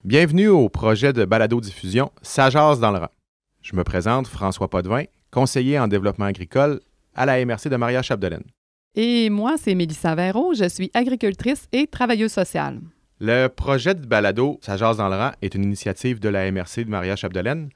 Bienvenue au projet de balado-diffusion Ça jase dans le rang. Je me présente François Potvin, conseiller en développement agricole à la MRC de Maria-Chapdelaine. Et moi, c'est Mélissa Véro, je suis agricultrice et travailleuse sociale. Le projet de balado Ça jase dans le rang est une initiative de la MRC de Maria-Chapdelaine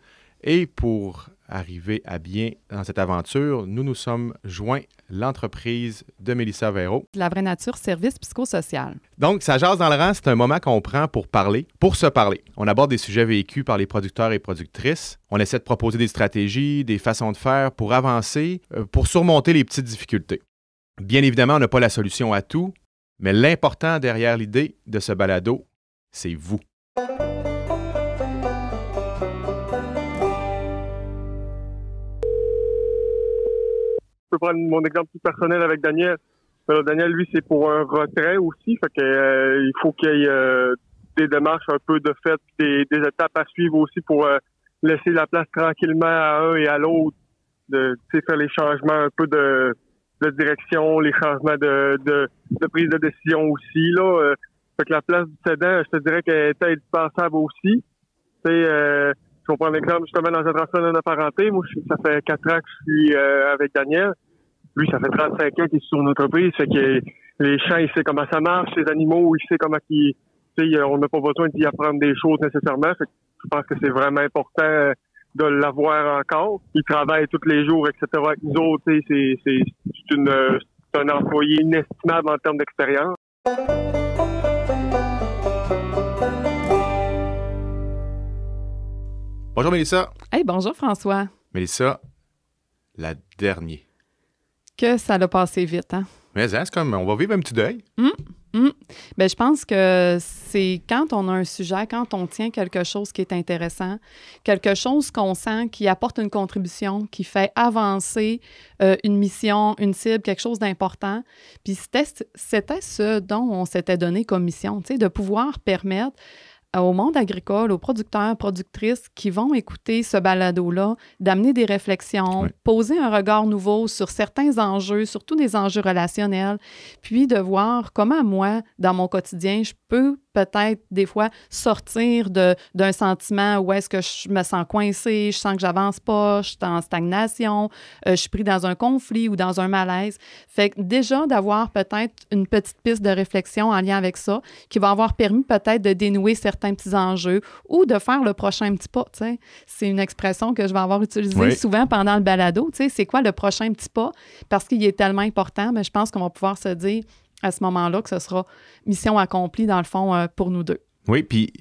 et pour arriver à bien dans cette aventure, nous nous sommes joints l'entreprise de Mélissa Véro. La vraie nature, service psychosocial. Donc, Ça jase dans le rang, c'est un moment qu'on prend pour parler, pour se parler. On aborde des sujets vécus par les producteurs et productrices. On essaie de proposer des stratégies, des façons de faire pour avancer, pour surmonter les petites difficultés. Bien évidemment, on n'a pas la solution à tout, mais l'important derrière l'idée de ce balado, c'est vous. Je peux prendre mon exemple plus personnel avec Daniel. Alors, Daniel, lui, c'est pour un retrait aussi. Fait que il faut qu'il y ait des démarches un peu de fait, des étapes à suivre aussi pour laisser la place tranquillement à un et à l'autre, de faire les changements un peu de direction, les changements de prise de décision aussi. Là, fait que la place du cédant, je te dirais qu'elle est indispensable aussi. Je vais prendre l'exemple justement dans un transfert de parenté. Moi, ça fait 4 ans que je suis avec Daniel. Lui, ça fait 35 ans qu'il est sur une entreprise. Fait que les champs, il sait comment ça marche. Les animaux, il sait comment on n'a pas besoin d'y apprendre des choses nécessairement. Fait que je pense que c'est vraiment important de l'avoir encore. Il travaille tous les jours, etc. avec nous autres. C'est un employé inestimable en termes d'expérience. Bonjour Mélissa. Hey, bonjour François. Mélissa, la dernière. Que ça l'a passé vite, hein? Mais c'est comme, on va vivre un petit deuil. Bien, je pense que c'est quand on a un sujet, quand on tient quelque chose qui est intéressant, quelque chose qu'on sent qui apporte une contribution, qui fait avancer une mission, une cible, quelque chose d'important. Puis c'était ce dont on s'était donné comme mission, tu sais, de pouvoir permettre au monde agricole, aux producteurs, productrices qui vont écouter ce balado-là, d'amener des réflexions, oui. Poser un regard nouveau sur certains enjeux, surtout des enjeux relationnels, puis de voir comment moi, dans mon quotidien, je peux peut-être des fois sortir d'un sentiment où est-ce que je me sens coincée, je sens que j'avance pas, je suis en stagnation, je suis pris dans un conflit ou dans un malaise. Fait que déjà d'avoir peut-être une petite piste de réflexion en lien avec ça qui va avoir permis peut-être de dénouer certains petits enjeux ou de faire le prochain petit pas, tu sais. C'est une expression que je vais avoir utilisée souvent pendant le balado, tu sais, c'est quoi le prochain petit pas? Parce qu'il est tellement important, mais je pense qu'on va pouvoir se dire à ce moment-là que ce sera mission accomplie, dans le fond, pour nous deux. Oui, puis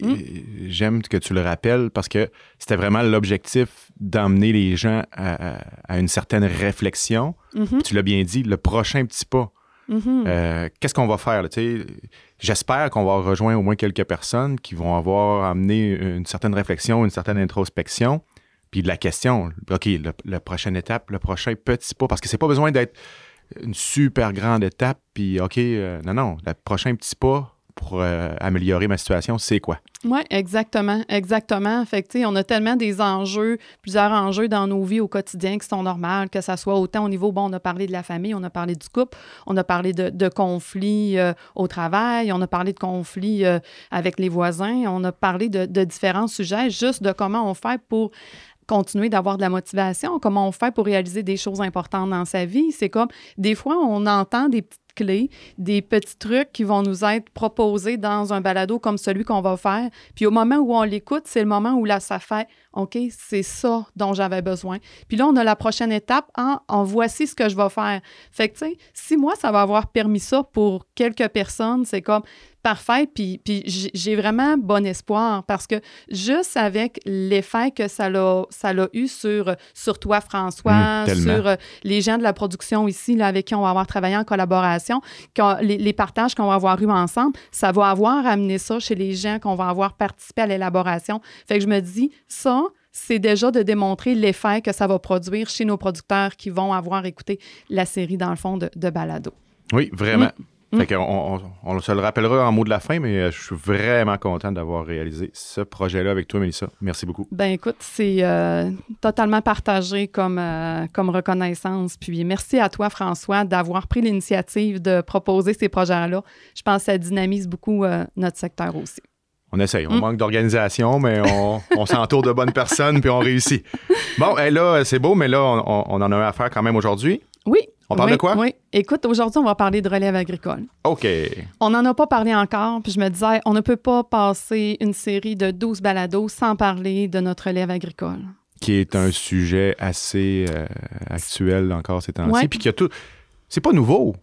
j'aime que tu le rappelles parce que c'était vraiment l'objectif d'emmener les gens à une certaine réflexion. Puis tu l'as bien dit, le prochain petit pas. Qu'est-ce qu'on va faire? Là, j'espère qu'on va rejoindre au moins quelques personnes qui vont avoir amené une certaine réflexion, une certaine introspection. Puis de la question, OK, la prochaine étape, le prochain petit pas, parce que c'est pas besoin d'être une super grande étape, puis OK, non, le prochain petit pas pour améliorer ma situation, c'est quoi? Oui, exactement. Fait que, tu sais, on a tellement des enjeux, plusieurs enjeux dans nos vies au quotidien qui sont normaux, que ça soit autant au niveau, on a parlé de la famille, on a parlé du couple, on a parlé de conflits au travail, on a parlé de conflits avec les voisins, on a parlé de différents sujets, juste de comment on fait pour continuer d'avoir de la motivation, comment on fait pour réaliser des choses importantes dans sa vie. C'est comme, des fois, on entend des petites clés, des petits trucs qui vont nous être proposés dans un balado comme celui qu'on va faire. Puis au moment où on l'écoute, c'est le moment où là, ça fait « OK, c'est ça dont j'avais besoin. » Puis là, on a la prochaine étape en voici ce que je vais faire. Fait que, tu sais, si moi, ça va avoir permis ça pour quelques personnes, c'est comme parfait, puis j'ai vraiment bon espoir parce que juste avec l'effet que ça l'a eu sur toi, François, sur les gens de la production ici, là, avec qui on va avoir travaillé en collaboration, les partages qu'on va avoir eus ensemble, ça va avoir amené ça chez les gens qu'on va avoir participé à l'élaboration. Fait que je me dis, ça, c'est déjà de démontrer l'effet que ça va produire chez nos producteurs qui vont avoir écouté la série, dans le fond, de balado. Oui, vraiment. Fait qu'on se le rappellera en mot de la fin, mais je suis vraiment content d'avoir réalisé ce projet-là avec toi, Mélissa. Merci beaucoup. Ben écoute, c'est totalement partagé comme reconnaissance. Puis merci à toi, François, d'avoir pris l'initiative de proposer ces projets-là. Je pense que ça dynamise beaucoup notre secteur aussi. On essaye. On manque d'organisation, mais on s'entoure de bonnes personnes puis on réussit. Bon, là, c'est beau, mais là, on en a un à faire quand même aujourd'hui. Oui. On parle de quoi? Oui. Écoute, aujourd'hui, on va parler de relève agricole. OK. On n'en a pas parlé encore, puis je me disais, on ne peut pas passer une série de 12 balados sans parler de notre relève agricole. Qui est un sujet assez actuel encore ces temps-ci. Ouais. Puis qu'il y a tout... C'est pas nouveau.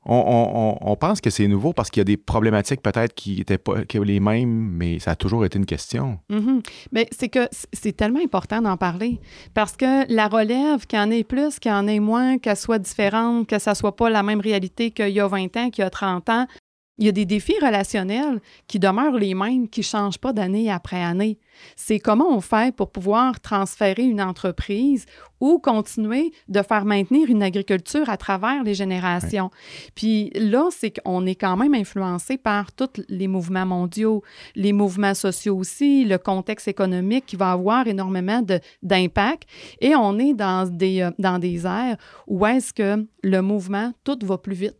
On pense que c'est nouveau parce qu'il y a des problématiques peut-être qui étaient pas les mêmes, mais ça a toujours été une question. Mm-hmm. Mais c'est que c'est tellement important d'en parler parce que la relève, qu'il y en ait plus, qu'il y en ait moins, qu'elle soit différente, que ça soit pas la même réalité qu'il y a 20 ans, qu'il y a 30 ans, il y a des défis relationnels qui demeurent les mêmes, qui ne changent pas d'année après année. C'est comment on fait pour pouvoir transférer une entreprise ou continuer de faire maintenir une agriculture à travers les générations. Ouais. Puis là, c'est qu'on est quand même influencé par tous les mouvements mondiaux, les mouvements sociaux aussi, le contexte économique qui va avoir énormément d'impact. Et on est dans des aires où est-ce que le mouvement, tout va plus vite.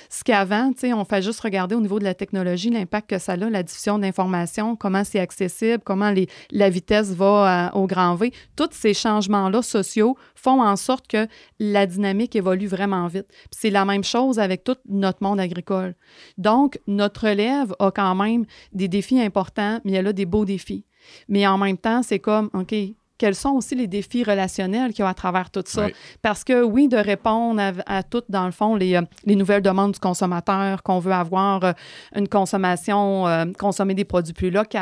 Ce qu'avant, tu sais, on fait juste regarder au niveau de la technologie, l'impact que ça a, la diffusion d'informations, comment c'est accessible, comment la vitesse va au grand V. Tous ces changements-là sociaux font en sorte que la dynamique évolue vraiment vite. Puis c'est la même chose avec tout notre monde agricole. Donc, notre relève a quand même des défis importants, mais elle a des beaux défis. Mais en même temps, c'est comme, OK, quels sont aussi les défis relationnels qu'il y a à travers tout ça. Oui. Parce que, oui, de répondre à toutes, dans le fond, les nouvelles demandes du consommateur, qu'on veut avoir une consommation, consommer des produits plus locaux,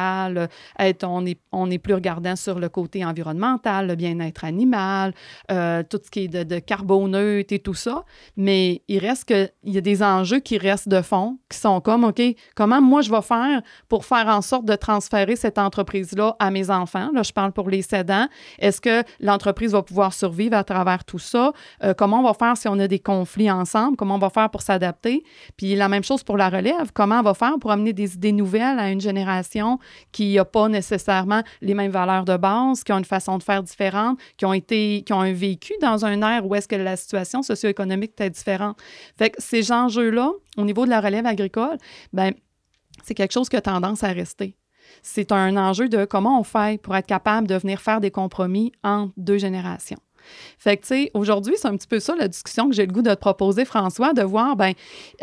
on est plus regardant sur le côté environnemental, le bien-être animal, tout ce qui est de carboneutre et tout ça. Mais il reste qu'il y a des enjeux qui restent de fond, qui sont comme, OK, comment moi je vais faire pour faire en sorte de transférer cette entreprise-là à mes enfants? Là, je parle pour les cédants. Est-ce que l'entreprise va pouvoir survivre à travers tout ça? Comment on va faire si on a des conflits ensemble? Comment on va faire pour s'adapter? Puis la même chose pour la relève. Comment on va faire pour amener des idées nouvelles à une génération qui n'a pas nécessairement les mêmes valeurs de base, qui ont une façon de faire différente, qui ont un vécu dans un ère où est-ce que la situation socio-économique est différente? Fait que ces enjeux-là, au niveau de la relève agricole, bien, c'est quelque chose qui a tendance à rester. C'est un enjeu de comment on fait pour être capable de venir faire des compromis entre deux générations. Fait que, tu sais, aujourd'hui, c'est un petit peu ça la discussion que j'ai le goût de te proposer, François, de voir, bien,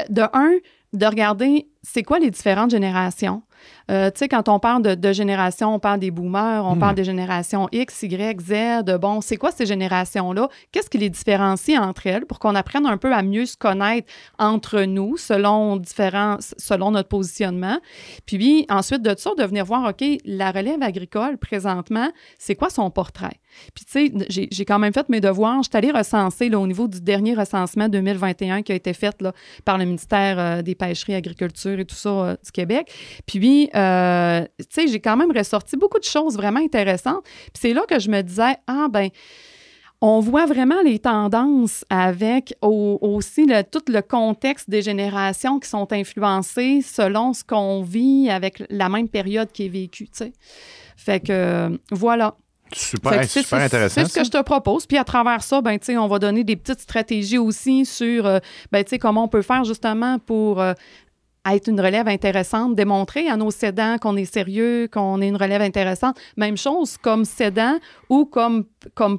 de regarder c'est quoi les différentes générations. Tu sais, quand on parle de génération, on parle des boomers, on parle des générations X, Y, Z. Bon, c'est quoi ces générations-là? Qu'est-ce qui les différencie entre elles pour qu'on apprenne un peu à mieux se connaître entre nous selon notre positionnement? Puis ensuite de ça, de venir voir, OK, la relève agricole, présentement, c'est quoi son portrait? Puis tu sais, j'ai quand même fait mes devoirs. Je suis allée recenser là, au niveau du dernier recensement 2021 qui a été fait là, par le ministère des Pêcheries, Agriculture et tout ça du Québec. Puis, tu sais, j'ai quand même ressorti beaucoup de choses vraiment intéressantes. Puis c'est là que je me disais, on voit vraiment les tendances avec aussi tout le contexte des générations qui sont influencées selon ce qu'on vit avec la même période qui est vécue, tu sais. Fait que, voilà. Super intéressant. C'est ce que je te propose. Puis à travers ça, ben, on va donner des petites stratégies aussi sur comment on peut faire justement pour être une relève intéressante, démontrer à nos cédants qu'on est sérieux, qu'on est une relève intéressante. Même chose comme cédant ou comme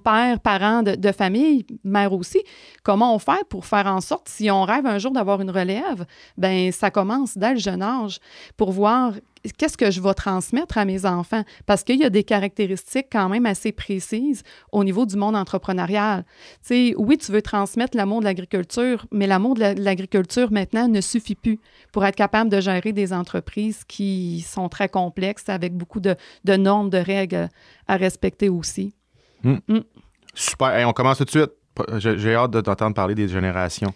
père, parent de famille, mère aussi. Comment on fait pour faire en sorte, si on rêve un jour d'avoir une relève, ben ça commence dès le jeune âge pour voir qu'est-ce que je vais transmettre à mes enfants? Parce qu'il y a des caractéristiques quand même assez précises au niveau du monde entrepreneurial. Tu sais, oui, tu veux transmettre l'amour de l'agriculture, mais l'amour de l'agriculture maintenant ne suffit plus pour être capable de gérer des entreprises qui sont très complexes avec beaucoup de normes, de règles à respecter aussi. Super. Hey, on commence tout de suite. J'ai hâte de t'entendre parler des générations.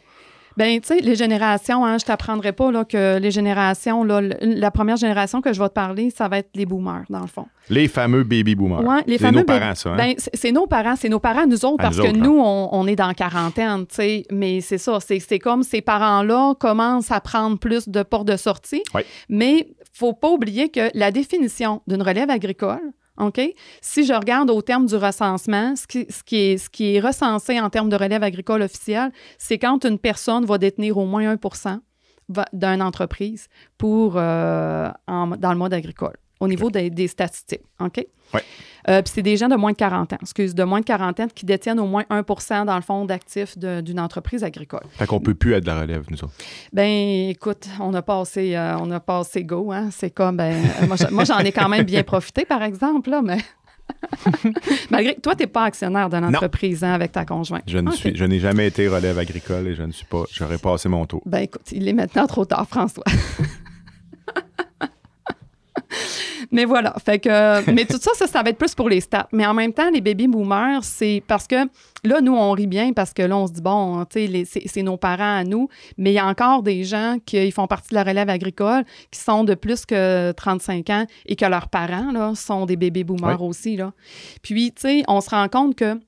Bien, tu sais, les générations, je ne t'apprendrai pas là, que les générations, là, la première génération que je vais te parler, ça va être les boomers, dans le fond. Les fameux baby boomers. Ouais, c'est nos parents, ça. Hein? Ben, c'est nos parents à nous autres, parce que nous, on est dans la quarantaine, tu sais. Mais c'est ça, c'est comme ces parents-là commencent à prendre plus de portes de sortie. Oui. Mais il ne faut pas oublier que la définition d'une relève agricole, OK? Si je regarde au terme du recensement, ce qui est recensé en termes de relève agricole officielle, c'est quand une personne va détenir au moins 1% d'une entreprise pour, dans le mode agricole, au niveau des statistiques. OK? Oui. Puis c'est des gens de moins de 40 ans, de moins de 40 ans qui détiennent au moins 1% dans le fond d'actifs d'une entreprise agricole. Fait qu'on peut plus être de la relève, nous autres. Ben écoute, on a passé go, hein. C'est comme, moi j'en ai quand même bien profité, par exemple, là, mais... Malgré que toi, tu n'es pas actionnaire de l'entreprise, hein, avec ta conjointe. Je n'ai jamais été relève agricole et j'aurais passé mon tour. Ben écoute, il est maintenant trop tard, François. Mais voilà, mais tout ça, ça va être plus pour les stats. Mais en même temps, les baby boomers, c'est parce que là, nous, on rit bien parce que là, on se dit, bon, tu sais, c'est nos parents à nous, mais il y a encore des gens qui font partie de la relève agricole qui sont de plus que 35 ans et que leurs parents, là, sont des baby boomers aussi, là. Puis, tu sais, on se rend compte que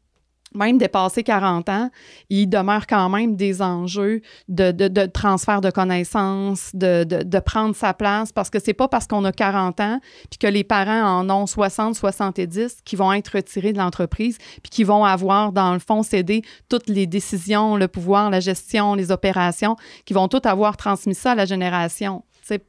même dépassé 40 ans, il demeure quand même des enjeux de transfert de connaissances, de prendre sa place, parce que c'est pas parce qu'on a 40 ans puis que les parents en ont 60, 70 qui vont être retirés de l'entreprise puis qui vont avoir, dans le fond, cédé toutes les décisions, le pouvoir, la gestion, les opérations, qui vont toutes avoir transmis ça à la génération. T'sais.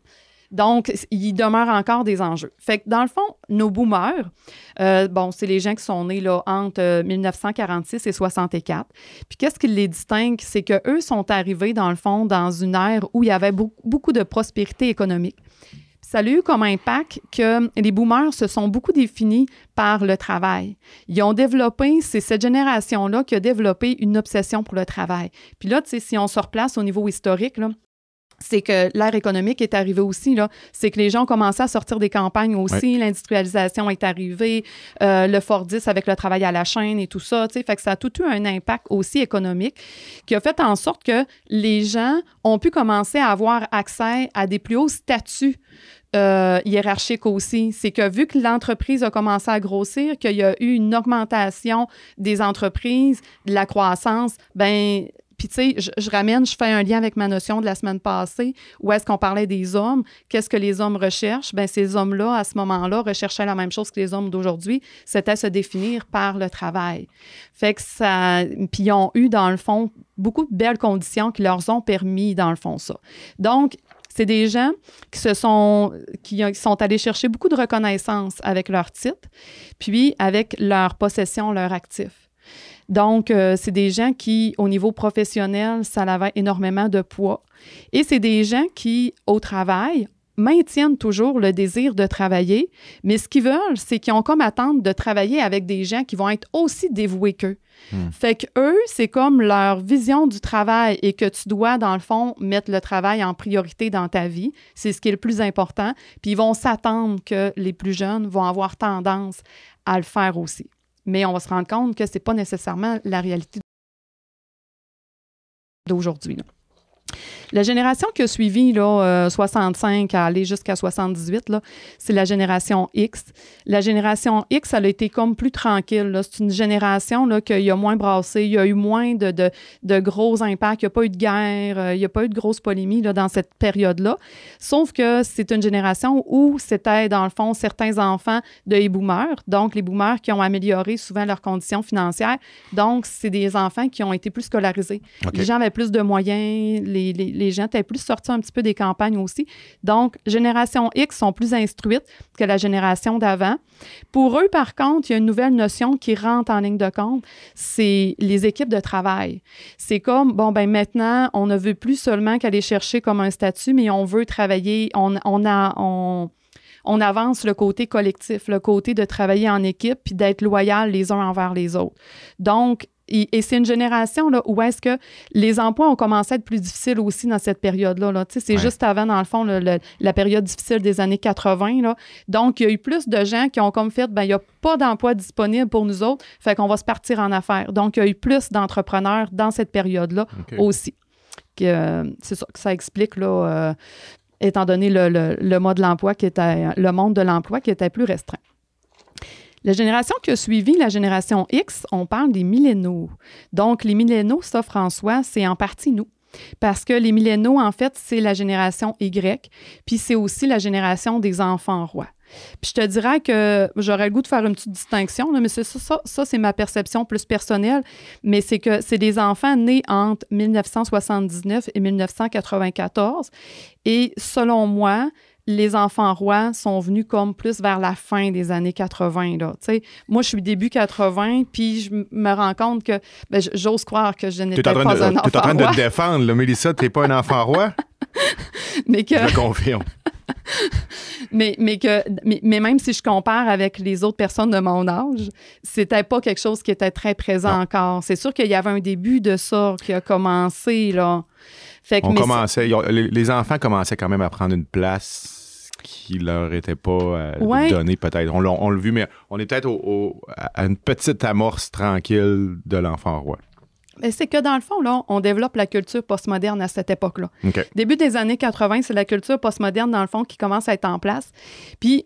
Donc, il demeure encore des enjeux. Fait que, dans le fond, nos boomers, c'est les gens qui sont nés là, entre 1946 et 64. Puis, qu'est-ce qui les distingue? C'est qu'eux sont arrivés, dans le fond, dans une ère où il y avait beaucoup de prospérité économique. Puis, ça a eu comme impact que les boomers se sont beaucoup définis par le travail. Ils ont développé, c'est cette génération-là qui a développé une obsession pour le travail. Puis là, tu sais, si on se replace au niveau historique, là, c'est que l'ère économique est arrivée aussi, là. C'est que les gens ont commencé à sortir des campagnes aussi. L'industrialisation est arrivée, le Fordisme avec le travail à la chaîne et tout ça, tu sais. Fait que ça a tout eu un impact aussi économique qui a fait en sorte que les gens ont pu commencer à avoir accès à des plus hauts statuts hiérarchiques aussi. C'est que vu que l'entreprise a commencé à grossir, qu'il y a eu une augmentation des entreprises, de la croissance, puis, tu sais, je fais un lien avec ma notion de la semaine passée, où est-ce qu'on parlait des hommes. Qu'est-ce que les hommes recherchent? Bien, ces hommes-là, à ce moment-là, recherchaient la même chose que les hommes d'aujourd'hui, c'était se définir par le travail. Fait que puis ils ont eu, dans le fond, beaucoup de belles conditions qui leur ont permis, dans le fond, ça. Donc, c'est des gens qui sont allés chercher beaucoup de reconnaissance avec leur titre, puis avec leur possession, leur actif. Donc, c'est des gens qui, au niveau professionnel, ça avait énormément de poids. Et c'est des gens qui, au travail, maintiennent toujours le désir de travailler, mais ce qu'ils veulent, c'est qu'ils ont comme attente de travailler avec des gens qui vont être aussi dévoués qu'eux. Fait qu'eux, c'est comme leur vision du travail et que tu dois, dans le fond, mettre le travail en priorité dans ta vie. C'est ce qui est le plus important. Puis ils vont s'attendre que les plus jeunes vont avoir tendance à le faire aussi. Mais on va se rendre compte que ce n'est pas nécessairement la réalité d'aujourd'hui, là. La génération qui a suivi, là, 65 à aller jusqu'à 78, là, c'est la génération X. La génération X, elle a été comme plus tranquille, là. C'est une génération là, qu'il y a moins brassé, il y a eu moins de gros impacts, il n'y a pas eu de guerre, il n'y a pas eu de grosses polémies là, dans cette période-là. Sauf que c'est une génération où c'était, dans le fond, certains enfants de boomers, donc les boomers qui ont amélioré souvent leurs conditions financières. Donc, c'est des enfants qui ont été plus scolarisés. Okay. Les gens avaient plus de moyens, les gens étaient plus sortis un petit peu des campagnes aussi. Donc, génération X sont plus instruites que la génération d'avant. Pour eux, par contre, il y a une nouvelle notion qui rentre en ligne de compte, c'est les équipes de travail. C'est comme, maintenant, on ne veut plus seulement qu'aller chercher comme un statut, mais on veut travailler, on avance le côté collectif, le côté de travailler en équipe puis d'être loyal les uns envers les autres. Donc, et c'est une génération là, où est-ce que les emplois ont commencé à être plus difficiles aussi dans cette période-là. Là. C'est juste avant, dans le fond, la période difficile des années 80. Là. Donc, il y a eu plus de gens qui ont comme fait, il n'y a pas d'emploi disponible pour nous autres, fait qu'on va se partir en affaires. Donc, il y a eu plus d'entrepreneurs dans cette période-là aussi. C'est ça que ça explique, là, étant donné le mode de l'emploi le monde de l'emploi qui était plus restreint. La génération qui a suivi, la génération X, on parle des milléniaux. Donc, les milléniaux, ça, François, c'est en partie nous. Parce que les milléniaux, en fait, c'est la génération Y, puis c'est aussi la génération des enfants rois. Puis je te dirais que j'aurais le goût de faire une petite distinction, là, mais c'est ça, c'est ma perception plus personnelle, mais c'est que c'est des enfants nés entre 1979 et 1994. Et selon moi, les enfants rois sont venus comme plus vers la fin des années 80. Là. Moi, je suis début 80, puis je me rends compte que j'ose croire que je n'étais pas un enfant roi. Tu es en train de te défendre, là, Mélissa, tu n'es pas un enfant roi? Mais que... Je le confirme. mais même si je compare avec les autres personnes de mon âge, c'était pas quelque chose qui était très présent encore. C'est sûr qu'il y avait un début de ça qui a commencé, là. Fait que, les enfants commençaient quand même à prendre une place qui leur était pas donnée, peut-être. On l'a vu, mais on est peut-être à une petite amorce tranquille de l'enfant roi. Mais c'est que dans le fond, là, on développe la culture postmoderne à cette époque-là. Okay. Début des années 80, c'est la culture postmoderne, dans le fond, qui commence à être en place. Puis,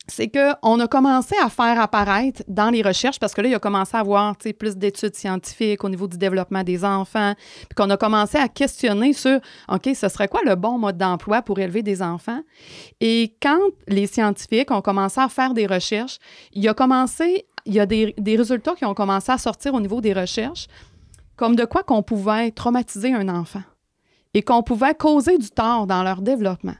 c'est qu'on a commencé à faire apparaître dans les recherches, parce que là, il a commencé à avoir plus d'études scientifiques au niveau du développement des enfants, puis qu'on a commencé à questionner sur, OK, ce serait quoi le bon mode d'emploi pour élever des enfants? Et quand les scientifiques ont commencé à faire des recherches, il y a des résultats qui ont commencé à sortir au niveau des recherches, comme de quoi qu'on pouvait traumatiser un enfant et qu'on pouvait causer du tort dans leur développement.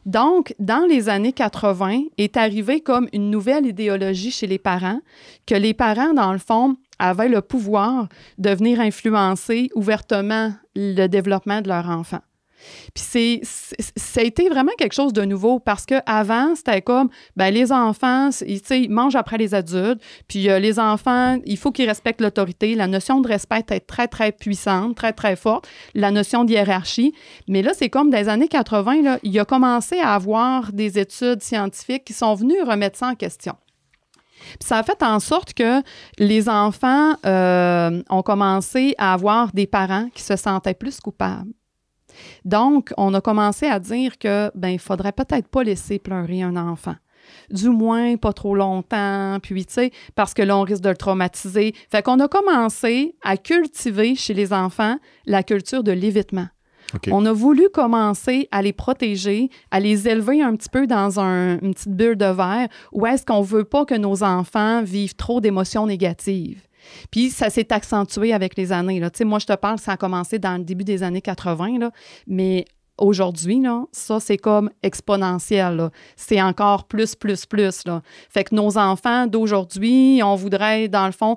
Donc, dans les années 80, est arrivée comme une nouvelle idéologie chez les parents, que les parents, dans le fond, avaient le pouvoir de venir influencer ouvertement le développement de leur enfant. Puis ça a été vraiment quelque chose de nouveau parce qu'avant, c'était comme, les enfants, ils mangent après les adultes, puis les enfants, il faut qu'ils respectent l'autorité. La notion de respect est très, très puissante, très, très forte. La notion de hiérarchie. Mais là, c'est comme dans les années 80, là, il a commencé à avoir des études scientifiques qui sont venues remettre ça en question. Puis ça a fait en sorte que les enfants ont commencé à avoir des parents qui se sentaient plus coupables. Donc, on a commencé à dire que, il faudrait peut-être pas laisser pleurer un enfant. Du moins, pas trop longtemps, puis, parce que là, on risque de le traumatiser. Fait qu'on a commencé à cultiver chez les enfants la culture de l'évitement. Okay. On a voulu commencer à les protéger, à les élever un petit peu dans une petite bulle de verre où est-ce qu'on veut pas que nos enfants vivent trop d'émotions négatives. Puis ça s'est accentué avec les années. Là. Moi, je te parle, ça a commencé dans le début des années 80, là, mais aujourd'hui, là, ça, c'est comme exponentiel. Là. C'est encore plus. Là. Fait que nos enfants d'aujourd'hui, on voudrait, dans le fond,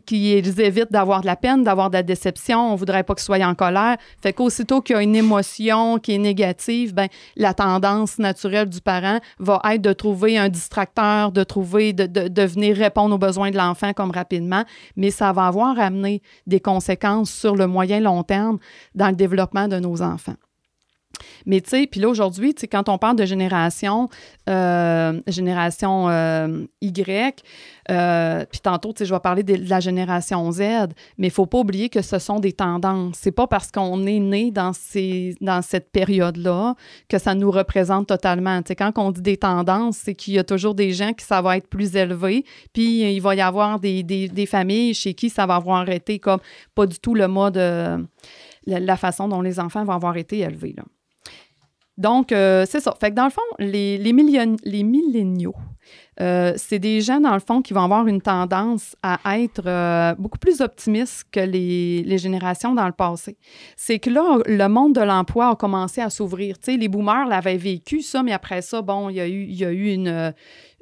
qu'ils évitent d'avoir de la peine, d'avoir de la déception. On voudrait pas qu'ils soient en colère. Fait qu'aussitôt qu'il y a une émotion qui est négative, la tendance naturelle du parent va être de trouver un distracteur, de venir répondre aux besoins de l'enfant comme rapidement. Mais ça va avoir amené des conséquences sur le moyen long terme dans le développement de nos enfants. Mais tu sais, puis là, aujourd'hui, quand on parle de génération Y, puis tantôt, je vais parler de la génération Z, mais il ne faut pas oublier que ce sont des tendances. C'est pas parce qu'on est né dans cette période-là que ça nous représente totalement. Quand on dit des tendances, c'est qu'il y a toujours des gens qui ça va être plus élevé, puis il va y avoir des familles chez qui ça va avoir été comme pas du tout le mode, la façon dont les enfants vont avoir été élevés, là. Donc, c'est ça. Fait que dans le fond, les milléniaux, c'est des gens, dans le fond, qui vont avoir une tendance à être beaucoup plus optimistes que les générations dans le passé. C'est que là, le monde de l'emploi a commencé à s'ouvrir. Tu sais, les boomers l'avaient vécu, ça, mais après ça, bon, il y a eu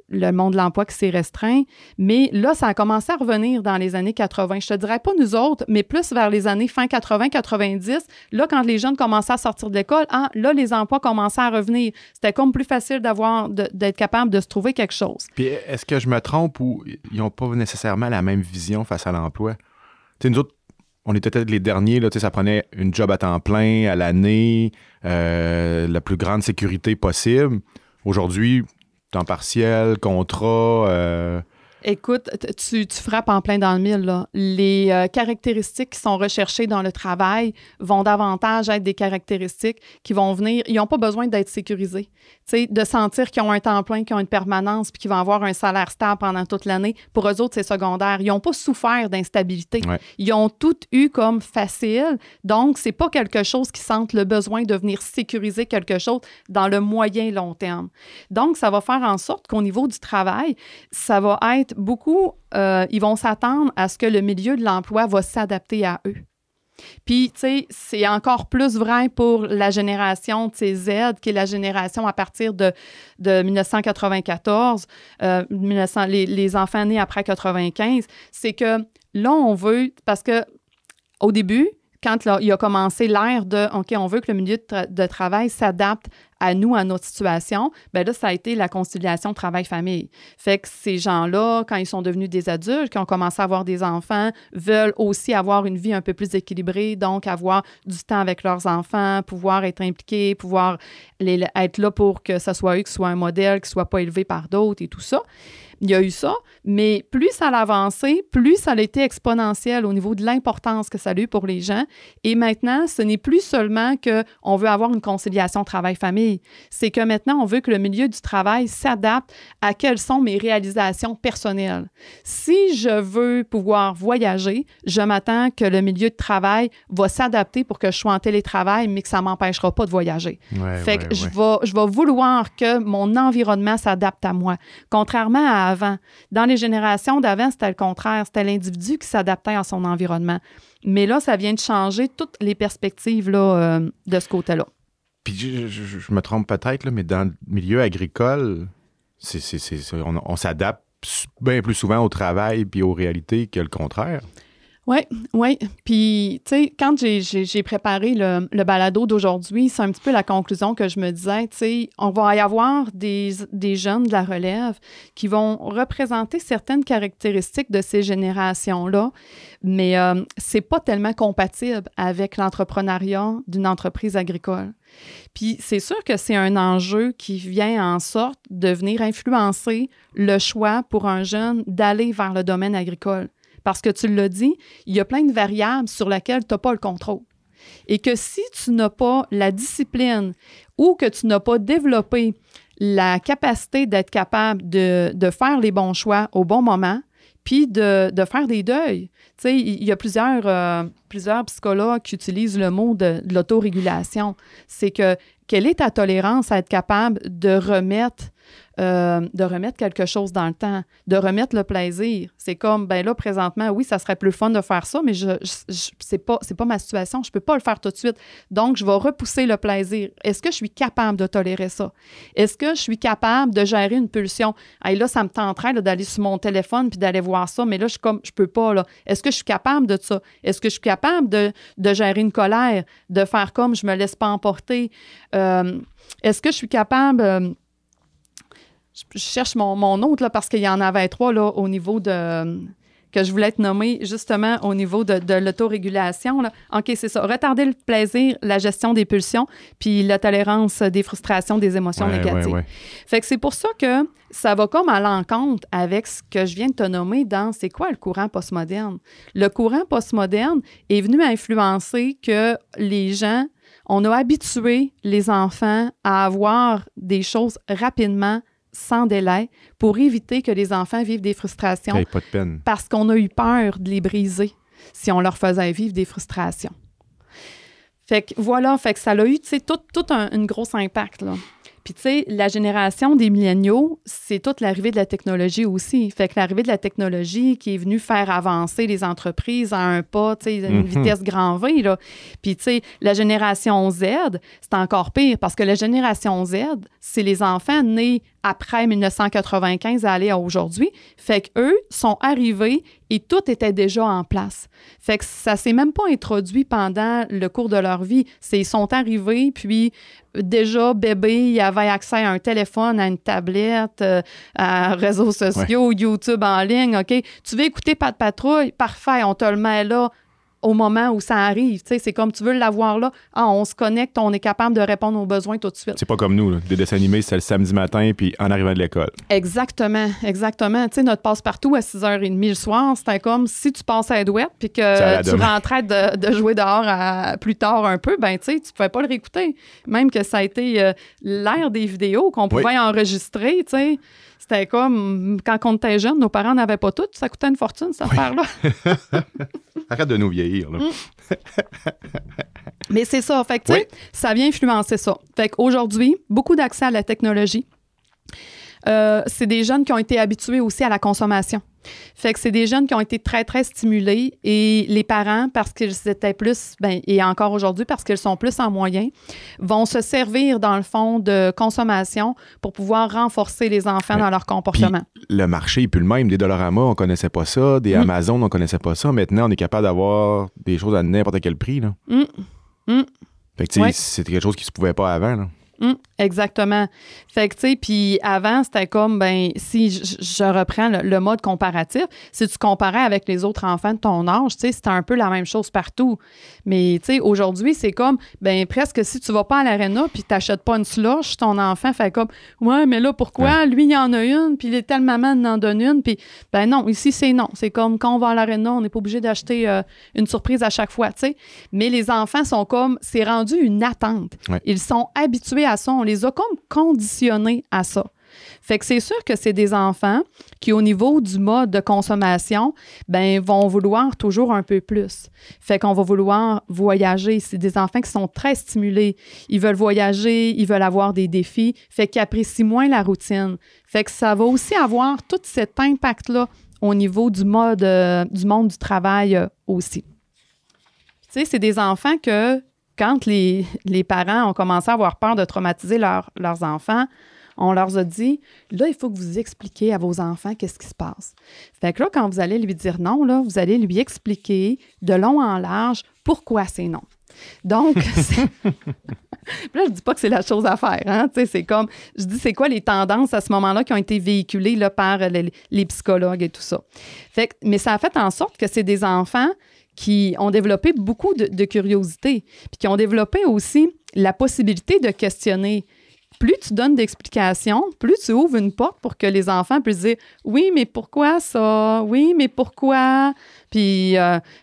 le monde de l'emploi qui s'est restreint. Mais là, ça a commencé à revenir dans les années 80. Je te dirais pas nous autres, mais plus vers les années fin 80-90. Là, quand les jeunes commençaient à sortir de l'école, là, les emplois commençaient à revenir. C'était comme plus facile d'être capable de se trouver quelque chose. Puis est-ce que je me trompe ou ils n'ont pas nécessairement la même vision face à l'emploi? Tu sais, nous autres, on était peut-être les derniers, là, ça prenait une job à temps plein, à l'année, la plus grande sécurité possible. Aujourd'hui, temps partiel, contrat, Écoute, tu frappes en plein dans le mille, là. Les caractéristiques qui sont recherchées dans le travail vont davantage être des caractéristiques qui vont venir... Ils n'ont pas besoin d'être sécurisés. Tu sais, de sentir qu'ils ont un temps plein, qu'ils ont une permanence, puis qu'ils vont avoir un salaire stable pendant toute l'année. Pour eux autres, c'est secondaire. Ils n'ont pas souffert d'instabilité. Ouais. Ils ont tout eu comme facile. Donc, c'est pas quelque chose qui sentent le besoin de venir sécuriser quelque chose dans le moyen long terme. Donc, ça va faire en sorte qu'au niveau du travail, ça va être beaucoup... ils vont s'attendre à ce que le milieu de l'emploi va s'adapter à eux. Puis, tu sais, c'est encore plus vrai pour la génération Z, qui est la génération à partir de 1994, les enfants nés après 95. C'est que là, on veut... Parce que au début, quand il a commencé l'ère de « OK, on veut que le milieu de travail s'adapte à nous, à notre situation », bien là, ça a été la conciliation travail-famille. Fait que ces gens-là, quand ils sont devenus des adultes, qui ont commencé à avoir des enfants, veulent aussi avoir une vie un peu plus équilibrée, donc avoir du temps avec leurs enfants, pouvoir être impliqués, pouvoir être là pour que ce soit eux qui soient un modèle, qui ne soit pas élevé par d'autres et tout ça. Il y a eu ça, mais plus ça a avancé, plus ça a été exponentiel au niveau de l'importance que ça a eu pour les gens. Et maintenant, ce n'est plus seulement qu'on veut avoir une conciliation travail-famille. C'est que maintenant, on veut que le milieu du travail s'adapte à quelles sont mes réalisations personnelles. Si je veux pouvoir voyager, je m'attends que le milieu de travail va s'adapter pour que je sois en télétravail, mais que ça ne m'empêchera pas de voyager. Fait que je vais vouloir que mon environnement s'adapte à moi. Contrairement à avant. Dans les générations d'avant, c'était le contraire. C'était l'individu qui s'adaptait à son environnement. Mais là, ça vient de changer toutes les perspectives là, de ce côté-là. Puis je me trompe peut-être, là, mais dans le milieu agricole, on s'adapte bien plus souvent au travail puis aux réalités que le contraire. Oui. Puis, tu sais, quand j'ai préparé le balado d'aujourd'hui, c'est un petit peu la conclusion que je me disais, tu sais, on va y avoir des jeunes de la relève qui vont représenter certaines caractéristiques de ces générations-là, mais c'est pas tellement compatible avec l'entrepreneuriat d'une entreprise agricole. Puis, c'est sûr que c'est un enjeu qui vient en sorte de venir influencer le choix pour un jeune d'aller vers le domaine agricole. Parce que tu l'as dit, il y a plein de variables sur lesquelles tu n'as pas le contrôle. Et que si tu n'as pas la discipline ou que tu n'as pas développé la capacité d'être capable de faire les bons choix au bon moment, puis de faire des deuils. Tu sais, il y a plusieurs psychologues qui utilisent le mot de l'autorégulation. C'est que quelle est ta tolérance à être capable de remettre quelque chose dans le temps, de remettre le plaisir. C'est comme, ben là, présentement, oui, ça serait plus fun de faire ça, mais c'est pas ma situation, je peux pas le faire tout de suite. Donc, je vais repousser le plaisir. Est-ce que je suis capable de tolérer ça? Est-ce que je suis capable de gérer une pulsion? Hey, là, ça me tenterait là, d'aller sur mon téléphone puis d'aller voir ça, mais là, je peux pas, là. Est-ce que je suis capable de ça? Est-ce que je suis capable de gérer une colère, de faire comme je me laisse pas emporter? Est-ce que je suis capable... Je cherche mon autre, là, parce qu'il y en avait 3 là, au niveau de... que je voulais te nommer, justement, au niveau de l'autorégulation. Là. OK, c'est ça. Retarder le plaisir, la gestion des pulsions, puis la tolérance des frustrations, des émotions négatives. Ouais. Fait que c'est pour ça que ça va comme à l'encontre avec ce que je viens de te nommer dans c'est quoi le courant postmoderne. Le courant postmoderne est venu influencer que les gens, on a habitué les enfants à avoir des choses rapidement, sans délai, pour éviter que les enfants vivent des frustrations. Pas de peine. Parce qu'on a eu peur de les briser si on leur faisait vivre des frustrations. Fait que voilà, fait que ça a eu, tu sais, tout un gros impact, là. Puis, tu sais, la génération des milléniaux, c'est toute l'arrivée de la technologie aussi. Fait que l'arrivée de la technologie qui est venue faire avancer les entreprises à un pas, tu sais, une vitesse grand V, là. Puis, tu sais, la génération Z, c'est encore pire parce que la génération Z, c'est les enfants nés après 1995 à aller à aujourd'hui. Fait qu'eux sont arrivés et tout était déjà en place. Fait que ça s'est même pas introduit pendant le cours de leur vie. Ils sont arrivés, puis déjà, bébé, il avait accès à un téléphone, à une tablette, à réseaux sociaux, YouTube en ligne, OK? Tu veux écouter Pat Patrouille? Parfait, on te le met là. au moment où ça arrive. Tu sais, c'est comme tu veux l'avoir là. Ah, on se connecte, on est capable de répondre aux besoins tout de suite. C'est pas comme nous, là. Des dessins animés, c'est le samedi matin puis en arrivant de l'école. Exactement. Tu sais, notre passe-partout à 6h30 le soir, c'était comme si tu passais à douette puis que tu rentrais de jouer dehors plus tard un peu, ben tu sais, tu pouvais pas le réécouter. Même que ça a été l'ère des vidéos qu'on pouvait enregistrer, tu sais. C'était comme, quand on était jeune, nos parents n'avaient pas tout, ça coûtait une fortune, cette affaire-là. Arrête de nous vieillir, là. Mais c'est ça, fait que, tu sais, ça vient influencer ça. Fait qu'aujourd'hui, beaucoup d'accès à la technologie. C'est des jeunes qui ont été habitués aussi à la consommation. Fait que c'est des jeunes qui ont été très, très stimulés et les parents, parce qu'ils étaient plus, et encore aujourd'hui, parce qu'ils sont plus en moyens, vont se servir, dans le fond, de consommation pour pouvoir renforcer les enfants dans leur comportement. Puis, le marché n'est plus le même. Des Dollarama, on ne connaissait pas ça. Des Amazon, on ne connaissait pas ça. Maintenant, on est capable d'avoir des choses à n'importe quel prix, là. Fait que, tu sais, c'est quelque chose qui ne se pouvait pas avant, là. Exactement. Fait que, tu sais, puis avant, c'était comme, si je reprends le mode comparatif, si tu comparais avec les autres enfants de ton âge, tu sais, c'était un peu la même chose partout. Mais, tu sais, aujourd'hui, c'est comme, presque si tu vas pas à l'aréna puis t'achètes pas une slush, ton enfant fait comme, ouais, mais là, pourquoi? Lui, il en a une, puis les telle maman en donne une, puis, non, ici, c'est non. C'est comme, quand on va à l'aréna, on n'est pas obligé d'acheter une surprise à chaque fois, tu sais. Mais les enfants sont comme, c'est rendu une attente. Ouais. Ils sont habitués à ça. On les a comme conditionnés à ça. Fait que c'est sûr que c'est des enfants qui, au niveau du mode de consommation, vont vouloir toujours un peu plus. Fait qu'on va vouloir voyager. C'est des enfants qui sont très stimulés. Ils veulent voyager, ils veulent avoir des défis. Fait qu'ils apprécient moins la routine. Fait que ça va aussi avoir tout cet impact-là au niveau du monde du travail aussi. Tu sais, c'est des enfants que quand les parents ont commencé à avoir peur de traumatiser leurs enfants, on leur a dit, là, il faut que vous expliquiez à vos enfants qu'est-ce qui se passe. Fait que là, quand vous allez lui dire non, là, vous allez lui expliquer de long en large pourquoi c'est non. Donc, là, je dis pas que c'est la chose à faire, hein? Tu sais, c'est comme, je dis, c'est quoi les tendances à ce moment-là qui ont été véhiculées là, par les psychologues et tout ça. Fait que, mais ça a fait en sorte que c'est des enfants qui ont développé beaucoup de curiosité, puis qui ont développé aussi la possibilité de questionner. Plus tu donnes d'explications, plus tu ouvres une porte pour que les enfants puissent dire « Oui, mais pourquoi ça? Oui, mais pourquoi? » Puis,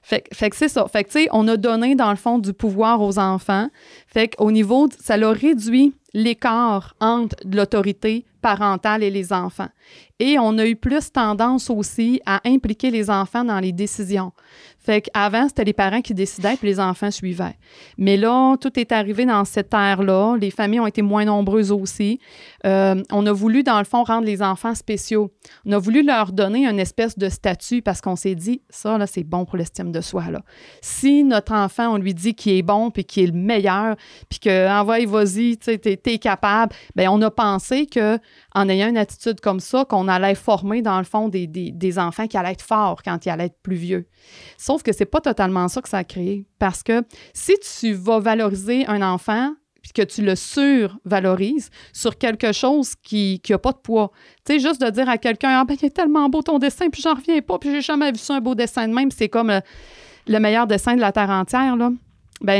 fait que c'est ça. Fait que, tu sais, on a donné, dans le fond, du pouvoir aux enfants. Fait qu'au niveau, ça l'a réduit l'écart entre l'autorité parentale et les enfants. Et on a eu plus tendance aussi à impliquer les enfants dans les décisions. Fait qu'avant, c'était les parents qui décidaient puis les enfants suivaient. Mais là, tout est arrivé dans cette ère-là. Les familles ont été moins nombreuses aussi. On a voulu, dans le fond, rendre les enfants spéciaux. On a voulu leur donner une espèce de statut parce qu'on s'est dit, ça, là, c'est bon pour l'estime de soi, là. Si notre enfant, on lui dit qu'il est bon puis qu'il est le meilleur puis que, vas-y, tu sais, t'es capable, on a pensé que en ayant une attitude comme ça, qu'on allait former, dans le fond, des enfants qui allaient être forts quand ils allaient être plus vieux. Sauf que c'est pas totalement ça que ça a créé. Parce que si tu vas valoriser un enfant puis que tu le survalorises sur quelque chose qui n'a pas de poids, tu sais, juste de dire à quelqu'un « Ah, il est tellement beau ton dessin, puis j'en reviens pas, puis j'ai jamais vu ça, un beau dessin de même. » C'est comme le meilleur dessin de la Terre entière, là.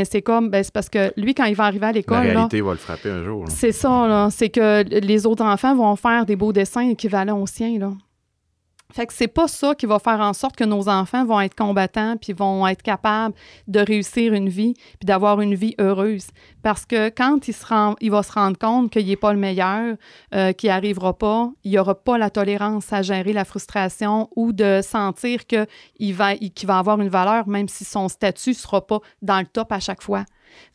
C'est comme, c'est parce que lui, quand il va arriver à l'école... La réalité va le frapper un jour. Là. C'est ça, là. C'est que les autres enfants vont faire des beaux dessins équivalents aux siens, là. Fait que c'est pas ça qui va faire en sorte que nos enfants vont être combattants puis vont être capables de réussir une vie puis d'avoir une vie heureuse. Parce que quand il va se rendre compte qu'il n'est pas le meilleur, qu'il n'y arrivera pas, il n'y aura pas la tolérance à gérer la frustration ou de sentir qu'il va avoir une valeur même si son statut ne sera pas dans le top à chaque fois.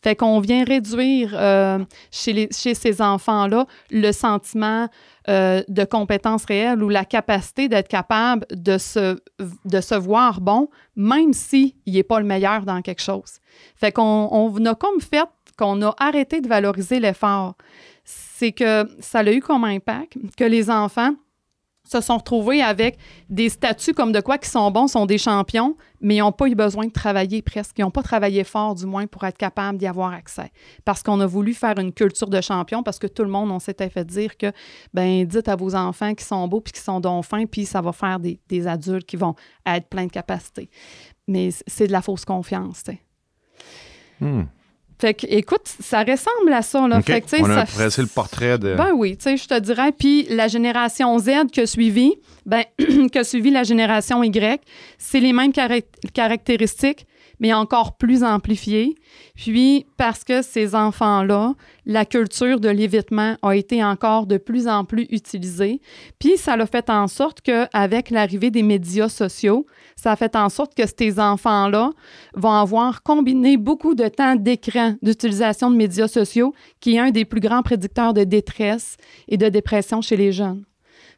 Fait qu'on vient réduire chez ces enfants-là le sentiment de compétence réelle ou la capacité d'être capable de se voir bon, même s'il n'est pas le meilleur dans quelque chose. Fait qu'on a comme fait qu'on a arrêté de valoriser l'effort. C'est que ça a eu comme impact que les enfants se sont retrouvés avec des statuts comme de quoi qui sont bons, sont des champions, mais ils n'ont pas eu besoin de travailler presque. Ils n'ont pas travaillé fort, du moins, pour être capables d'y avoir accès. Parce qu'on a voulu faire une culture de champion, parce que tout le monde, on s'était fait dire que, dites à vos enfants qui sont beaux puis qui sont donc fins, puis ça va faire des adultes qui vont être pleins de capacités. mais c'est de la fausse confiance, tu sais. Fait que, écoute, ça ressemble à ça, là. Okay. Fait que, tu sais, on a dressé le portrait de... Ben oui, tu sais, je te dirais. Puis la génération Z que suivi la génération Y, c'est les mêmes caractéristiques, mais encore plus amplifiées. Puis, parce que ces enfants-là, la culture de l'évitement a été encore de plus en plus utilisée. Puis, ça a fait en sorte qu'avec l'arrivée des médias sociaux, ça a fait en sorte que ces enfants-là vont avoir combiné beaucoup de temps d'écran, d'utilisation de médias sociaux, qui est un des plus grands prédicteurs de détresse et de dépression chez les jeunes.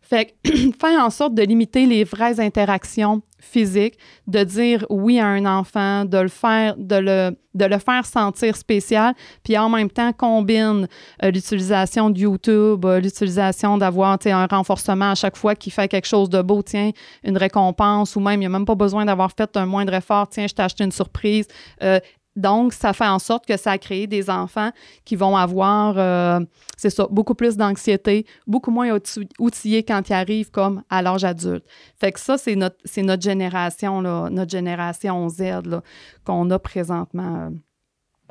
Fait que faire en sorte de limiter les vraies interactions physiques, de dire oui à un enfant, de le faire sentir spécial, puis en même temps combine l'utilisation de YouTube, l'utilisation d'avoir un renforcement à chaque fois qu'il fait quelque chose de beau, tiens, une récompense, ou même il n'y a même pas besoin d'avoir fait un moindre effort, tiens, je t'ai acheté une surprise. Donc, ça fait en sorte que ça a créé des enfants qui vont avoir, c'est ça, beaucoup plus d'anxiété, beaucoup moins outillés quand ils arrivent comme à l'âge adulte. Fait que ça, c'est notre génération, là, notre génération Z là, qu'on a présentement,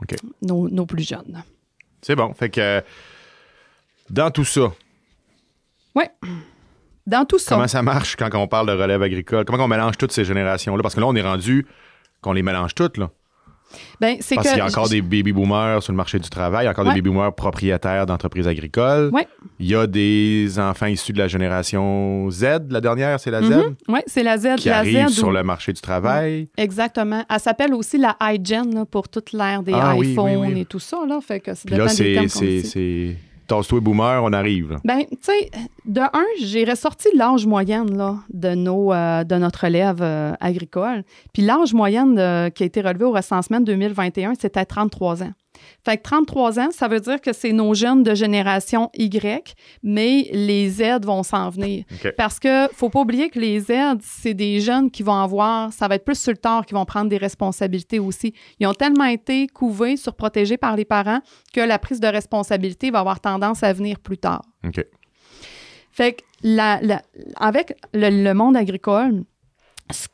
okay. nos plus jeunes. C'est bon. Fait que dans tout ça... Oui. Dans tout ça. Comment ça marche quand on parle de relève agricole? Comment on mélange toutes ces générations-là? Parce que là, on est rendu qu'on les mélange toutes, là. Ben, parce qu'il y a encore des baby-boomers sur le marché du travail, il y a encore des baby-boomers propriétaires d'entreprises agricoles. Ouais. Il y a des enfants issus de la génération Z. La dernière, c'est la Z? Oui, c'est la Z. Qui arrive sur le marché du travail. Exactement. Elle s'appelle aussi la iGen là, pour toute l'ère des iPhones et tout ça. Là, fait que puis là, c'est tasse-toi boomer, on arrive. Là. Ben, tu sais, de un, j'ai ressorti l'âge moyenne là, de notre relève agricole. Puis l'âge moyenne qui a été relevé au recensement de 2021, c'était 33 ans. Fait que 33 ans, ça veut dire que c'est nos jeunes de génération Y, mais les Z vont s'en venir. Okay. Parce que faut pas oublier que les Z, c'est des jeunes qui vont avoir, ça va être plus sur le tard, qui vont prendre des responsabilités aussi. Ils ont tellement été couvés, surprotégés par les parents que la prise de responsabilité va avoir tendance à venir plus tard. OK. Fait que avec le monde agricole, ce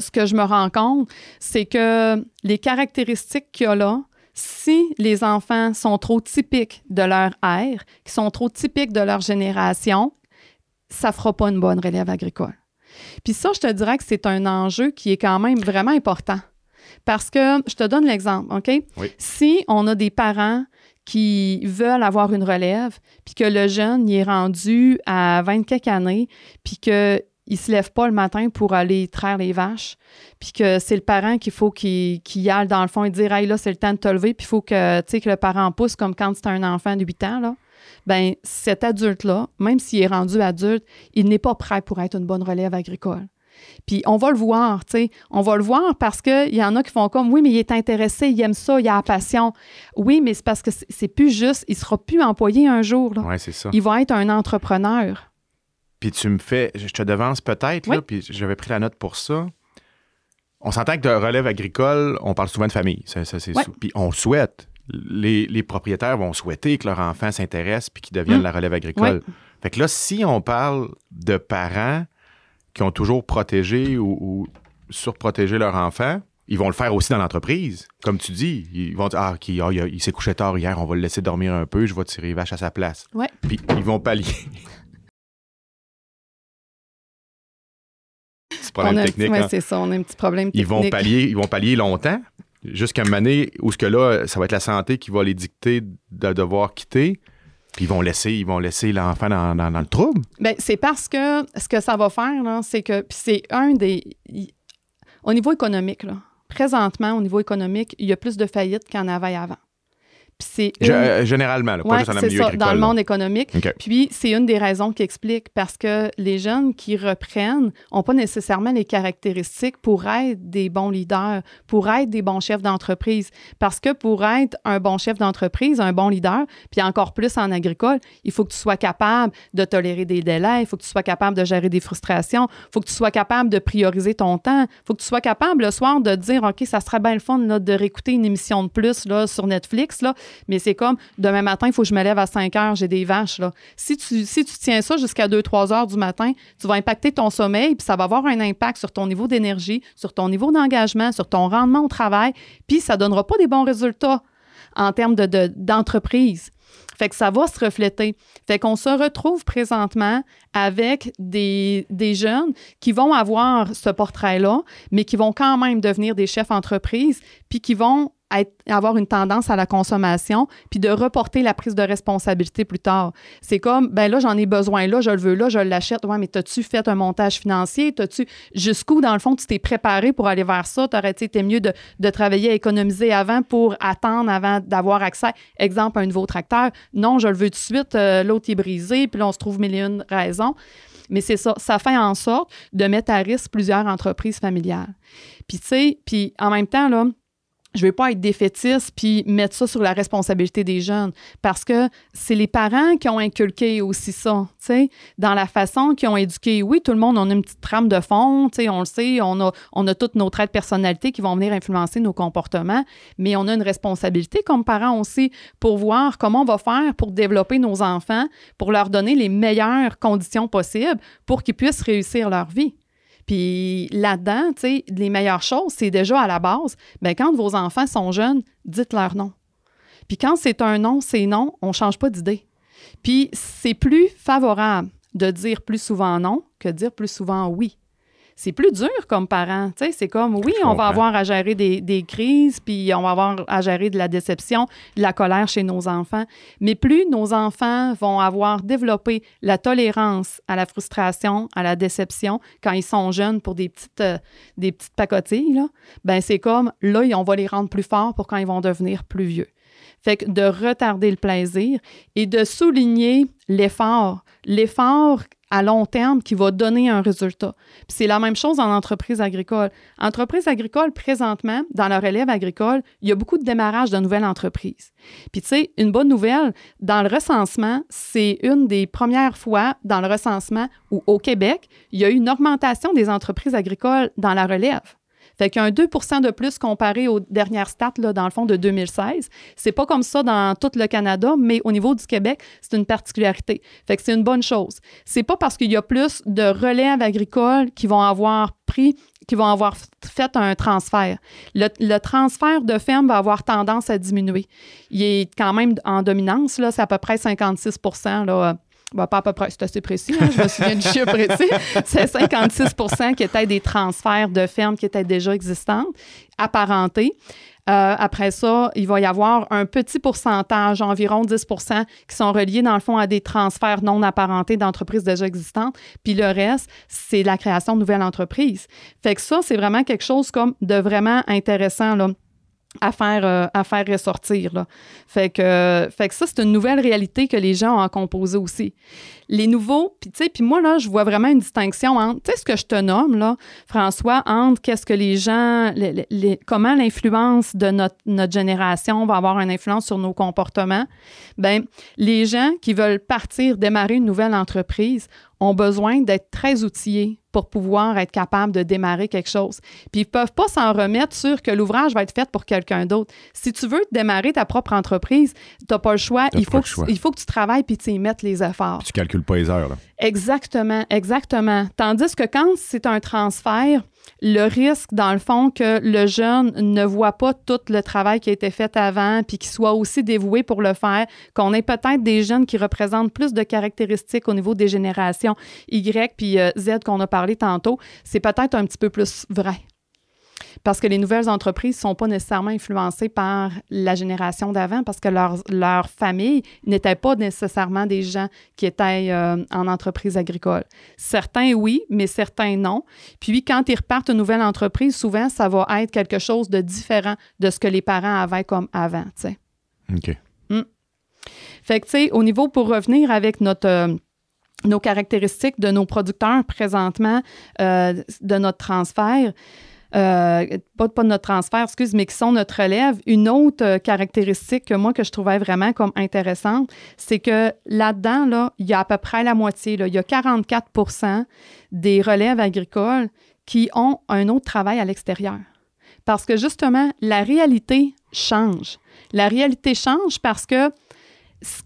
que je me rends compte, c'est que les caractéristiques qu'il y a là, si les enfants sont trop typiques de leur ère, qui sont trop typiques de leur génération, ça ne fera pas une bonne relève agricole. Puis ça, je te dirais que c'est un enjeu qui est quand même vraiment important. Parce que, je te donne l'exemple, OK? Oui. Si on a des parents qui veulent avoir une relève, puis que le jeune, il est rendu à 20 quelques années, puis que il ne se lève pas le matin pour aller traire les vaches, puis que c'est le parent qu'il faut qu'il y aille dans le fond et dire « Hey, là, c'est le temps de te lever », puis il faut que le parent pousse comme quand c'est un enfant de 8 ans, là. Bien, cet adulte-là, même s'il est rendu adulte, il n'est pas prêt pour être une bonne relève agricole. Puis on va le voir, tu sais. On va le voir parce qu'il y en a qui font comme « Oui, mais il est intéressé, il aime ça, il a la passion. » Oui, mais c'est parce que c'est plus juste, il ne sera plus employé un jour, là. Oui, c'est ça. Il va être un entrepreneur. Puis tu me fais, je te devance peut-être, là, puis j'avais pris la note pour ça. On s'entend que de relève agricole, on parle souvent de famille. Puis on souhaite, les propriétaires vont souhaiter que leur enfant s'intéresse puis qu'ils deviennent la relève agricole. Fait que là, si on parle de parents qui ont toujours protégé ou surprotégé leur enfant, ils vont le faire aussi dans l'entreprise. Comme tu dis, ils vont dire « il s'est couché tard hier, on va le laisser dormir un peu, je vais tirer les vaches à sa place. » Puis ils vont pallier. C'est ça, on a un petit problème technique. Ils vont pallier longtemps, jusqu'à un moment donné où ça va être la santé qui va les dicter de devoir quitter, puis ils vont laisser l'enfant dans le trouble. Bien, c'est parce que ce que ça va faire, là, c'est que c'est un des... Au niveau économique, là, présentement, au niveau économique, il y a plus de faillites qu'il y en avait avant. Puis généralement, là, pas juste dans le milieu agricole. Dans le monde économique. Okay. Puis c'est une des raisons qui explique parce que les jeunes qui reprennent n'ont pas nécessairement les caractéristiques pour être des bons leaders, pour être des bons chefs d'entreprise. Parce que pour être un bon chef d'entreprise, un bon leader, puis encore plus en agricole, il faut que tu sois capable de tolérer des délais, il faut que tu sois capable de gérer des frustrations, il faut que tu sois capable de prioriser ton temps, il faut que tu sois capable le soir de dire « OK, ça serait bien le fun là, de réécouter une émission de plus là, sur Netflix, là, Mais c'est comme, demain matin, il faut que je me lève à 5 heures, j'ai des vaches, là. Si tu tiens ça jusqu'à 2-3 heures du matin, tu vas impacter ton sommeil, puis ça va avoir un impact sur ton niveau d'énergie, sur ton niveau d'engagement, sur ton rendement au travail, puis ça ne donnera pas des bons résultats en termes d'entreprise. Fait que ça va se refléter. Fait qu'on se retrouve présentement avec des jeunes qui vont avoir ce portrait-là, mais qui vont quand même devenir des chefs d'entreprise, puis qui vont avoir une tendance à la consommation, puis de reporter la prise de responsabilité plus tard. C'est comme, ben là, j'en ai besoin, là, je le veux, là, je l'achète. Ouais, mais t'as-tu fait un montage financier? Jusqu'où, dans le fond, tu t'es préparé pour aller vers ça? T'aurais été mieux de travailler à économiser avant pour attendre avant d'avoir accès, exemple, à un nouveau tracteur. Non, je le veux tout de suite, l'autre est brisé, puis là, on se trouve mille et une raisons. Mais c'est ça, ça fait en sorte de mettre à risque plusieurs entreprises familiales. Puis, tu sais, puis en même temps, là, je ne vais pas être défaitiste puis mettre ça sur la responsabilité des jeunes parce que c'est les parents qui ont inculqué aussi ça, tu sais, dans la façon qu'ils ont éduqué. Oui, tout le monde, on a une petite trame de fond, tu sais, on le sait, on a tous nos traits de personnalité qui vont venir influencer nos comportements, mais on a une responsabilité comme parents aussi pour voir comment on va faire pour développer nos enfants, pour leur donner les meilleures conditions possibles pour qu'ils puissent réussir leur vie. Puis là-dedans, tu sais, les meilleures choses, c'est déjà à la base, bien, quand vos enfants sont jeunes, dites-leur non. Puis quand c'est un non, c'est non, on ne change pas d'idée. Puis c'est plus favorable de dire plus souvent non que de dire plus souvent oui. C'est plus dur comme parent, tu sais, c'est comme, oui, on va avoir à gérer des crises, puis on va avoir à gérer de la déception, de la colère chez nos enfants, mais plus nos enfants vont avoir développé la tolérance à la frustration, à la déception, quand ils sont jeunes pour des petites pacotilles, là, ben c'est comme, là, on va les rendre plus forts pour quand ils vont devenir plus vieux. Fait que de retarder le plaisir et de souligner l'effort à long terme qui va donner un résultat. Puis c'est la même chose en entreprise agricole. Entreprise agricole, présentement, dans le relève agricole, il y a beaucoup de démarrage de nouvelles entreprises. Puis tu sais, une bonne nouvelle, dans le recensement, c'est une des premières fois dans le recensement où au Québec, il y a eu une augmentation des entreprises agricoles dans la relève. Fait qu'il y a un 2 % de plus comparé aux dernières stats, là, dans le fond, de 2016. C'est pas comme ça dans tout le Canada, mais au niveau du Québec, c'est une particularité. Fait que c'est une bonne chose. C'est pas parce qu'il y a plus de relèves agricoles qui vont avoir fait un transfert. Le transfert de ferme va avoir tendance à diminuer. Il est quand même en dominance, là, c'est à peu près 56 % là. Ben, pas à peu près, c'est assez précis, hein, je me souviens du chiffre précis. C'est 56 % qui étaient des transferts de fermes qui étaient déjà existantes, apparentées. Après ça, il va y avoir un petit pourcentage, environ 10 % qui sont reliés, dans le fond, à des transferts non apparentés d'entreprises déjà existantes. Puis le reste, c'est la création de nouvelles entreprises. Fait que ça, c'est vraiment quelque chose comme de vraiment intéressant, là, à faire ressortir, là. Fait que ça, c'est une nouvelle réalité que les gens ont à composer aussi. Les nouveaux, puis tu sais, puis moi, là, je vois vraiment une distinction entre, tu sais, ce que je te nomme, là, François, entre qu'est-ce que les gens, comment l'influence de notre génération va avoir une influence sur nos comportements. Bien, les gens qui veulent démarrer une nouvelle entreprise ont besoin d'être très outillés pour pouvoir être capables de démarrer quelque chose. Puis ils ne peuvent pas s'en remettre sur que l'ouvrage va être fait pour quelqu'un d'autre. Si tu veux démarrer ta propre entreprise, tu n'as pas le choix. Il faut que tu travailles puis tu y mettes les efforts. Puis tu ne calcules pas les heures, là. Exactement. Tandis que quand c'est un transfert, le risque, dans le fond, que le jeune ne voit pas tout le travail qui a été fait avant puis qu'il soit aussi dévoué pour le faire, qu'on ait peut-être des jeunes qui représentent plus de caractéristiques au niveau des générations Y puis Z qu'on a parlé tantôt, c'est peut-être un petit peu plus vrai. Parce que les nouvelles entreprises ne sont pas nécessairement influencées par la génération d'avant parce que leur famille n'était pas nécessairement des gens qui étaient en entreprise agricole. Certains, oui, mais certains, non. Puis, quand ils repartent une nouvelle entreprise, souvent, ça va être quelque chose de différent de ce que les parents avaient comme avant, tu sais. OK. Fait que, tu sais, au niveau, pour revenir avec nos caractéristiques de nos producteurs présentement, de notre transfert, pas de notre transfert, mais qui sont notre relève. Une autre caractéristique que je trouvais vraiment comme intéressante, c'est que là-dedans, là, il y a à peu près la moitié. Là, il y a 44 % des relèves agricoles qui ont un autre travail à l'extérieur. Parce que justement, la réalité change. La réalité change parce que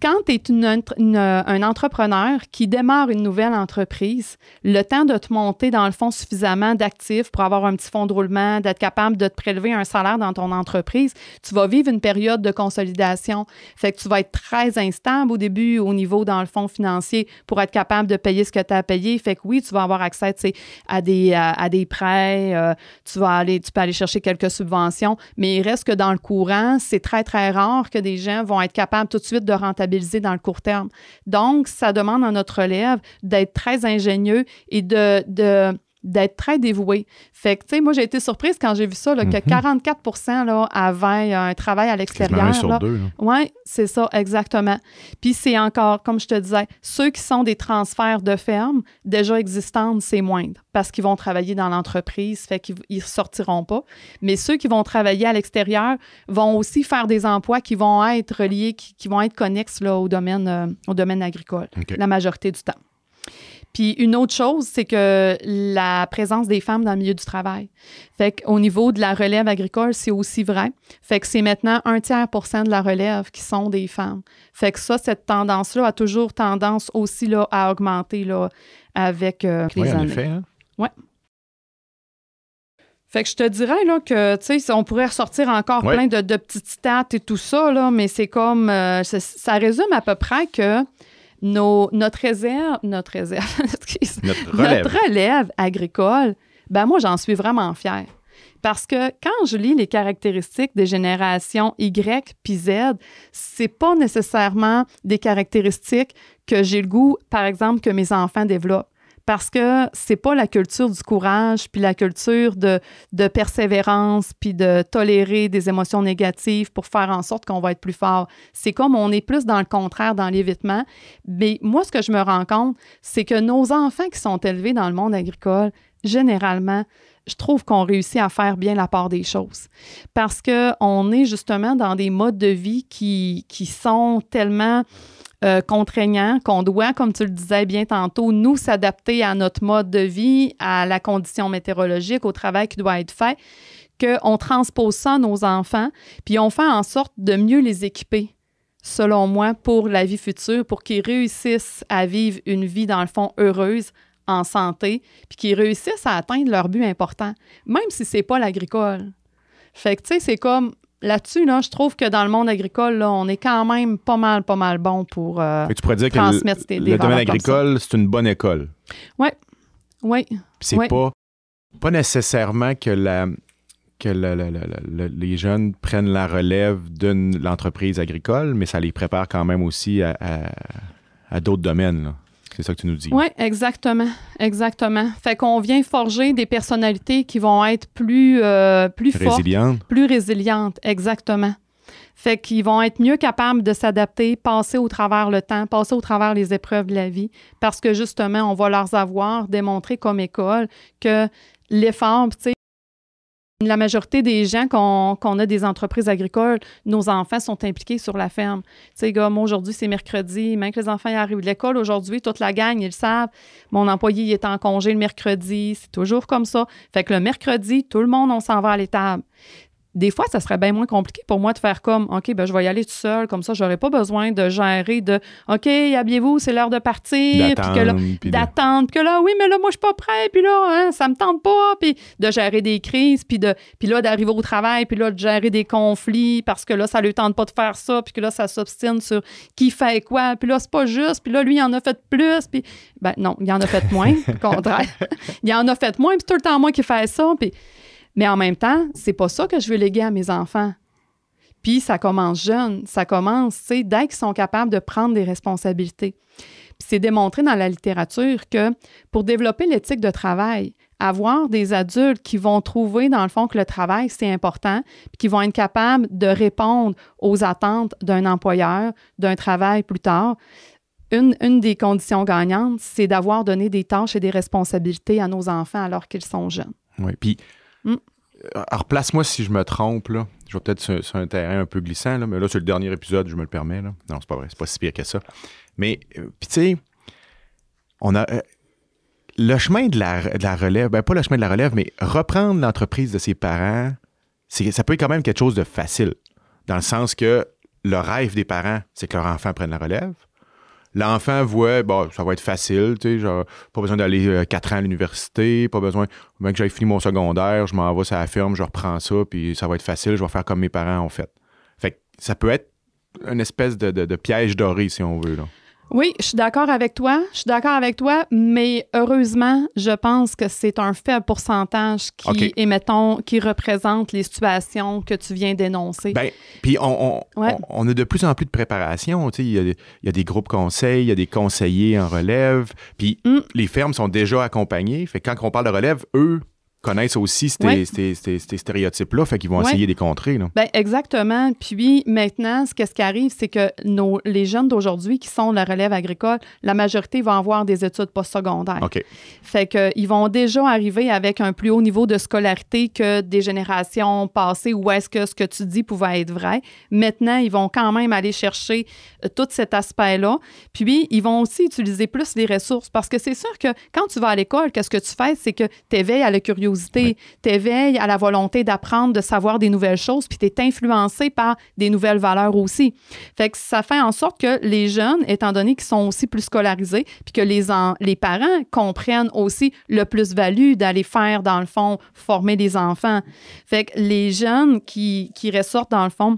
quand tu es un entrepreneur qui démarre une nouvelle entreprise, le temps de te monter, dans le fond, suffisamment d'actifs pour avoir un petit fonds de roulement, d'être capable de te prélever un salaire dans ton entreprise, tu vas vivre une période de consolidation. Fait que tu vas être très instable au début au niveau, dans le fond financier, pour être capable de payer ce que tu as à payer. Fait que oui, tu vas avoir accès à des prêts, tu peux aller chercher quelques subventions, mais il reste que dans le courant, c'est très, très rare que des gens vont être capables tout de suite de rentabiliser dans le court terme. Donc, ça demande à notre relève d'être très ingénieux et d'être très dévoué. Fait que, tu sais, moi, j'ai été surprise quand j'ai vu ça, là, que 44 % là, avaient un travail à l'extérieur. Un sur deux. Oui, c'est ça, exactement. Puis c'est encore, comme je te disais, ceux qui sont des transferts de ferme déjà existantes, c'est moindre parce qu'ils vont travailler dans l'entreprise, fait qu'ils ne sortiront pas. Mais ceux qui vont travailler à l'extérieur vont aussi faire des emplois qui vont être reliés, qui vont être connexes là, au domaine agricole, la majorité du temps. Puis une autre chose, c'est que la présence des femmes dans le milieu du travail. Fait qu'au niveau de la relève agricole, c'est aussi vrai. Fait que c'est maintenant 1/3 % de la relève qui sont des femmes. Fait que ça, cette tendance-là a toujours tendance aussi là, à augmenter là, avec les années. En effet, hein? Oui. Fait que je te dirais là, que, tu sais, on pourrait ressortir encore plein de petites stats et tout ça, là, mais c'est comme, ça résume à peu près que notre relève agricole, ben moi, j'en suis vraiment fière. Parce que quand je lis les caractéristiques des générations Y puis Z, c'est pas nécessairement des caractéristiques que j'ai le goût, par exemple, que mes enfants développent. Parce que c'est pas la culture du courage, puis la culture de persévérance, puis de tolérer des émotions négatives pour faire en sorte qu'on va être plus fort. C'est comme on est plus dans le contraire, dans l'évitement. Mais moi, ce que je me rends compte, c'est que nos enfants qui sont élevés dans le monde agricole, généralement, je trouve qu'on réussit à faire bien la part des choses. Parce qu'on est justement dans des modes de vie qui sont tellement contraignants, qu'on doit, comme tu le disais bien tantôt, nous s'adapter à notre mode de vie, à la condition météorologique, au travail qui doit être fait, qu'on transpose ça à nos enfants, puis on fait en sorte de mieux les équiper, selon moi, pour la vie future, pour qu'ils réussissent à vivre une vie, dans le fond, heureuse, en santé, puis qu'ils réussissent à atteindre leur but important, même si c'est pas l'agricole. Fait que, tu sais, c'est comme... Là-dessus, là, je trouve que dans le monde agricole, là, on est quand même pas mal bon pour tu pourrais dire transmettre que le domaine agricole, c'est une bonne école. Oui. C'est pas nécessairement que les jeunes prennent la relève de l'entreprise agricole, mais ça les prépare quand même aussi à d'autres domaines, là. C'est ça que tu nous dis. Oui, exactement. Fait qu'on vient forger des personnalités qui vont être plus fortes, plus résilientes, exactement. Fait qu'ils vont être mieux capables de s'adapter, passer au travers le temps, passer au travers les épreuves de la vie, parce que justement, on va leur avoir démontré comme école que l'effort, tu sais, la majorité des gens qu'on a des entreprises agricoles, nos enfants sont impliqués sur la ferme. Tu sais, gars, moi, aujourd'hui, c'est mercredi. Même que les enfants y arrivent de l'école aujourd'hui, toute la gang, ils le savent. Mon employé, il est en congé le mercredi. C'est toujours comme ça. Fait que le mercredi, tout le monde, on s'en va à l'étable. Des fois, ça serait bien moins compliqué pour moi de faire comme, OK, ben je vais y aller tout seul, comme ça, je n'aurai pas besoin de gérer OK, habillez-vous, c'est l'heure de partir, d'attendre, puis que là, oui, mais là, moi, je suis pas prêt, puis là, ça me tente pas, puis de gérer des crises, puis là, d'arriver au travail, puis là, de gérer des conflits, parce que là, ça lui tente pas de faire ça, puis que là, ça s'obstine sur qui fait quoi, puis là, c'est pas juste, puis là, lui, il en a fait plus, puis ben non, il en a fait moins, au contraire. Il en a fait moins, puis tout le temps moi qui fais ça, puis... Mais en même temps, c'est pas ça que je veux léguer à mes enfants. Puis ça commence jeune. Ça commence, tu sais, dès qu'ils sont capables de prendre des responsabilités. Puis c'est démontré dans la littérature que pour développer l'éthique de travail, avoir des adultes qui vont trouver, dans le fond, que le travail, c'est important, puis qui vont être capables de répondre aux attentes d'un employeur, d'un travail plus tard, une des conditions gagnantes, c'est d'avoir donné des tâches et des responsabilités à nos enfants alors qu'ils sont jeunes. Oui, puis... Alors, place-moi si je me trompe, là. Je vais peut-être sur un terrain un peu glissant, là, mais là, sur le dernier épisode, je me le permets, là. Non, c'est pas vrai, c'est pas si pire que ça. Mais, puis tu sais, on a... le chemin de la relève, ben pas le chemin de la relève, mais reprendre l'entreprise de ses parents, ça peut être quand même quelque chose de facile, dans le sens que le rêve des parents, c'est que leur enfant prenne la relève. L'enfant voit, bon, ça va être facile, tu sais, genre, pas besoin d'aller 4 ans à l'université, pas besoin, même que j'aille fini mon secondaire, je m'en vais sur la ferme, je reprends ça, puis ça va être facile, je vais faire comme mes parents ont fait. Fait que ça peut être une espèce de piège doré, si on veut, là. Oui, je suis d'accord avec toi. Mais heureusement, je pense que c'est un faible pourcentage qui représente les situations que tu viens d'énoncer. Bien, puis on a de plus en plus de préparation. Tu sais, il y a des groupes conseils, il y a des conseillers en relève. Puis les fermes sont déjà accompagnées. Fait que quand on parle de relève, eux connaissent aussi ces stéréotypes-là, fait qu'ils vont essayer de les contrer. Là. Bien, exactement. Puis maintenant, ce qui arrive, c'est que les jeunes d'aujourd'hui qui sont de la relève agricole, la majorité vont avoir des études postsecondaires. OK. Fait qu'ils vont déjà arriver avec un plus haut niveau de scolarité que des générations passées où est-ce que ce que tu dis pouvait être vrai. Maintenant, ils vont quand même aller chercher tout cet aspect-là. Puis, ils vont aussi utiliser plus les ressources parce que c'est sûr que quand tu vas à l'école, qu'est-ce que tu fais? C'est que tu éveilles à la curiosité. T'éveilles à la volonté d'apprendre, de savoir des nouvelles choses, puis t'es influencé par des nouvelles valeurs aussi. Fait que ça fait en sorte que les jeunes, étant donné qu'ils sont aussi plus scolarisés, puis que les parents comprennent aussi le plus-value d'aller faire, dans le fond, former les enfants. Fait que les jeunes qui ressortent, dans le fond,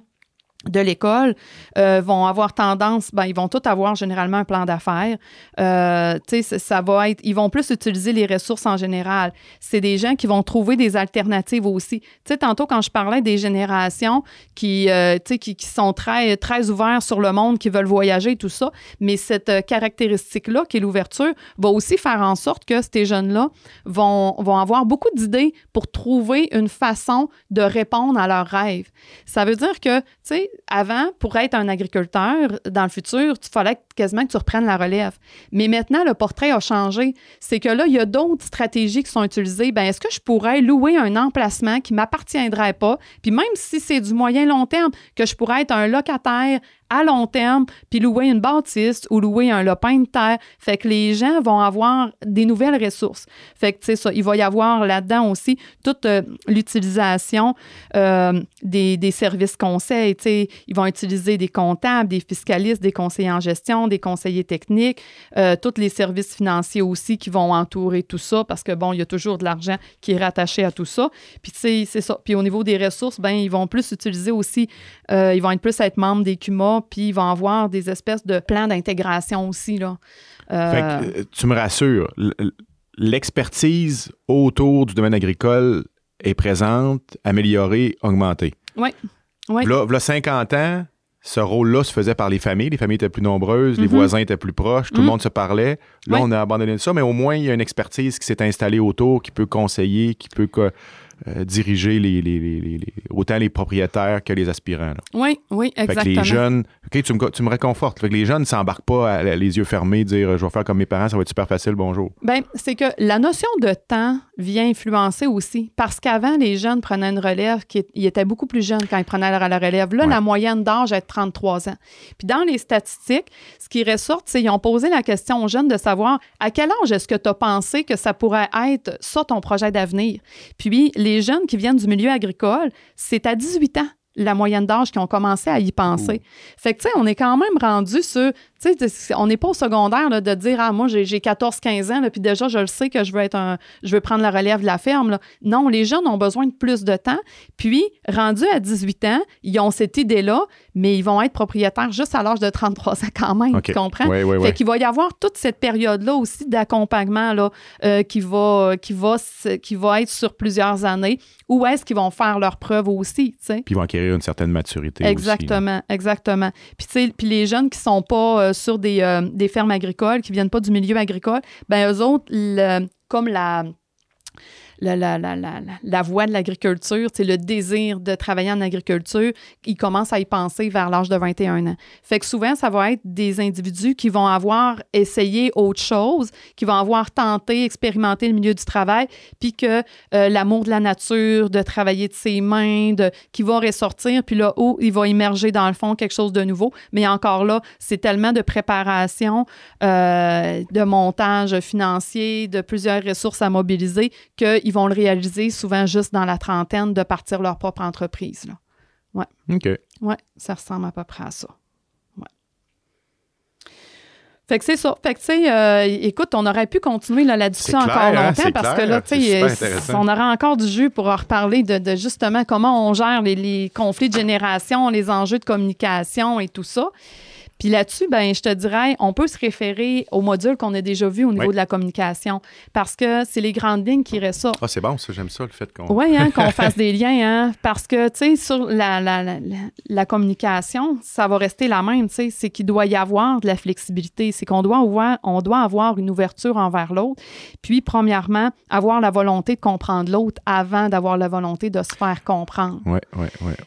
de l'école vont avoir tendance, ils vont tous avoir généralement un plan d'affaires. Tu sais, ça va être, ils vont plus utiliser les ressources en général. C'est des gens qui vont trouver des alternatives aussi. Tu sais, tantôt quand je parlais des générations qui sont très, très ouverts sur le monde, qui veulent voyager, tout ça, mais cette caractéristique-là, qui est l'ouverture, va aussi faire en sorte que ces jeunes-là vont avoir beaucoup d'idées pour trouver une façon de répondre à leurs rêves. Ça veut dire que, tu sais, avant, pour être un agriculteur, dans le futur, il fallait quasiment que tu reprennes la relève. Mais maintenant, le portrait a changé. C'est que là, il y a d'autres stratégies qui sont utilisées. Bien, est-ce que je pourrais louer un emplacement qui ne m'appartiendrait pas? Puis même si c'est du moyen-long terme, que je pourrais être un locataire à long terme, puis louer une bâtisse ou louer un lopin de terre. Fait que les gens vont avoir des nouvelles ressources. Fait que, tu sais, ça, il va y avoir là-dedans aussi toute l'utilisation des services conseils. Tu sais, ils vont utiliser des comptables, des fiscalistes, des conseillers en gestion, des conseillers techniques, tous les services financiers aussi qui vont entourer tout ça parce que, bon, il y a toujours de l'argent qui est rattaché à tout ça. Puis, tu sais, c'est ça. Puis, au niveau des ressources, bien, ils vont plus utiliser aussi, ils vont être membres des CUMA, puis ils vont avoir des espèces de plans d'intégration aussi, là. Fait que, tu me rassures, l'expertise autour du domaine agricole est présente, améliorée, augmentée. Oui. Là, 50 ans, ce rôle-là se faisait par les familles étaient plus nombreuses, les voisins étaient plus proches, tout le monde se parlait. Là, on a abandonné ça, mais au moins, il y a une expertise qui s'est installée autour, qui peut conseiller, qui peut diriger autant les propriétaires que les aspirants. Là. Oui, exactement. Fait que les jeunes, tu me réconfortes. Fait que les jeunes ne s'embarquent pas les yeux fermés, dire je vais faire comme mes parents, ça va être super facile, bonjour. Bien, c'est que la notion de temps vient influencer aussi. Parce qu'avant, les jeunes prenaient une relève ils étaient beaucoup plus jeunes quand ils prenaient la relève. Là, la moyenne d'âge est de 33 ans. Puis dans les statistiques, ce qui ressort, c'est qu'ils ont posé la question aux jeunes de savoir à quel âge est-ce que tu as pensé que ça pourrait être ça ton projet d'avenir. Puis les jeunes qui viennent du milieu agricole, c'est à 18 ans la moyenne d'âge qui ont commencé à y penser. Fait que, tu sais, on est quand même rendu sur... Tu sais, on n'est pas au secondaire là, de dire « Ah, moi, j'ai 14-15 ans, là, puis déjà, je le sais que je veux prendre la relève de la ferme. » là. Non, les jeunes ont besoin de plus de temps. Puis, rendus à 18 ans, ils ont cette idée-là, mais ils vont être propriétaires juste à l'âge de 33 ans quand même, tu comprends? Oui. Fait qu'il va y avoir toute cette période-là aussi d'accompagnement là, qui va être sur plusieurs années. Où est-ce qu'ils vont faire leurs preuves aussi, tu sais? Puis ils vont acquérir une certaine maturité exactement, aussi. Exactement. Puis, tu sais, les jeunes qui sont pas sur des fermes agricoles, qui viennent pas du milieu agricole, ben eux autres, comme la voie de l'agriculture, c'est le désir de travailler en agriculture, ils commencent à y penser vers l'âge de 21 ans. Fait que souvent, ça va être des individus qui vont avoir essayé autre chose, qui vont avoir tenté, expérimenté le milieu du travail, puis que l'amour de la nature, de travailler de ses mains, qui va ressortir, puis là, où il va émerger dans le fond quelque chose de nouveau. Mais encore là, c'est tellement de préparation, de montage financier, de plusieurs ressources à mobiliser, qu'il ils vont le réaliser souvent juste dans la trentaine de partir leur propre entreprise. Là. Ouais. OK. Ouais, ça ressemble à peu près à ça. Ouais. Fait que c'est ça. Fait que, tu sais, écoute, on aurait pu continuer là, la discussion encore longtemps parce que là, tu sais, on aurait encore du jus pour en reparler de justement comment on gère les conflits de génération, les enjeux de communication et tout ça. Puis là-dessus, ben, je te dirais, on peut se référer au module qu'on a déjà vu au niveau de la communication parce que c'est les grandes lignes qui ressortent. Ah, c'est bon, ça, j'aime ça, le fait qu'on... Oui, hein, qu'on fasse des liens, hein, parce que, tu sais, sur la communication, ça va rester la même, tu sais, c'est qu'il doit y avoir de la flexibilité, c'est qu'on doit avoir une ouverture envers l'autre, puis, premièrement, avoir la volonté de comprendre l'autre avant d'avoir la volonté de se faire comprendre. Oui.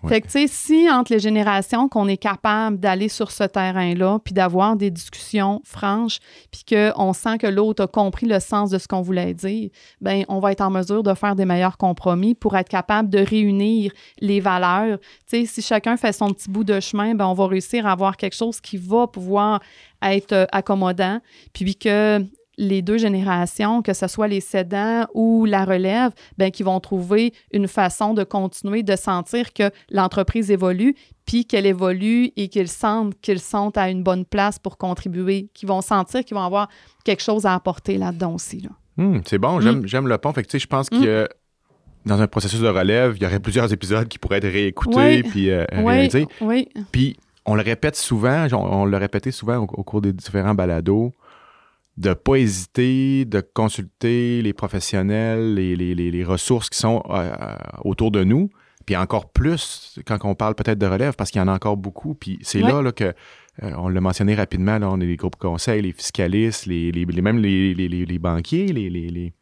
Fait que, tu sais, si entre les générations, qu'on est capable d'aller sur ce terrain-là, puis d'avoir des discussions franches, puis qu'on sent que l'autre a compris le sens de ce qu'on voulait dire, bien, on va être en mesure de faire des meilleurs compromis pour être capable de réunir les valeurs. Tu sais, si chacun fait son petit bout de chemin, bien, on va réussir à avoir quelque chose qui va pouvoir être accommodant, puis que les deux générations, que ce soit les cédants ou la relève, bien, qui vont trouver une façon de continuer de sentir que l'entreprise évolue, puis qu'elle évolue et qu'ils sentent qu'ils sont à une bonne place pour contribuer, qu'ils vont sentir qu'ils vont avoir quelque chose à apporter là-dedans aussi. Là. C'est bon, j'aime le pont. Fait que, tu sais, je pense que dans un processus de relève, il y aurait plusieurs épisodes qui pourraient être réécoutés puis réalisés. Oui. Puis on le répète souvent, on l'a répété souvent au cours des différents balados, de ne pas hésiter de consulter les professionnels, les ressources qui sont autour de nous, puis encore plus quand on parle peut-être de relève, parce qu'il y en a encore beaucoup, puis c'est là que, on l'a mentionné rapidement, là, on a les groupes conseils, les fiscalistes, même les banquiers,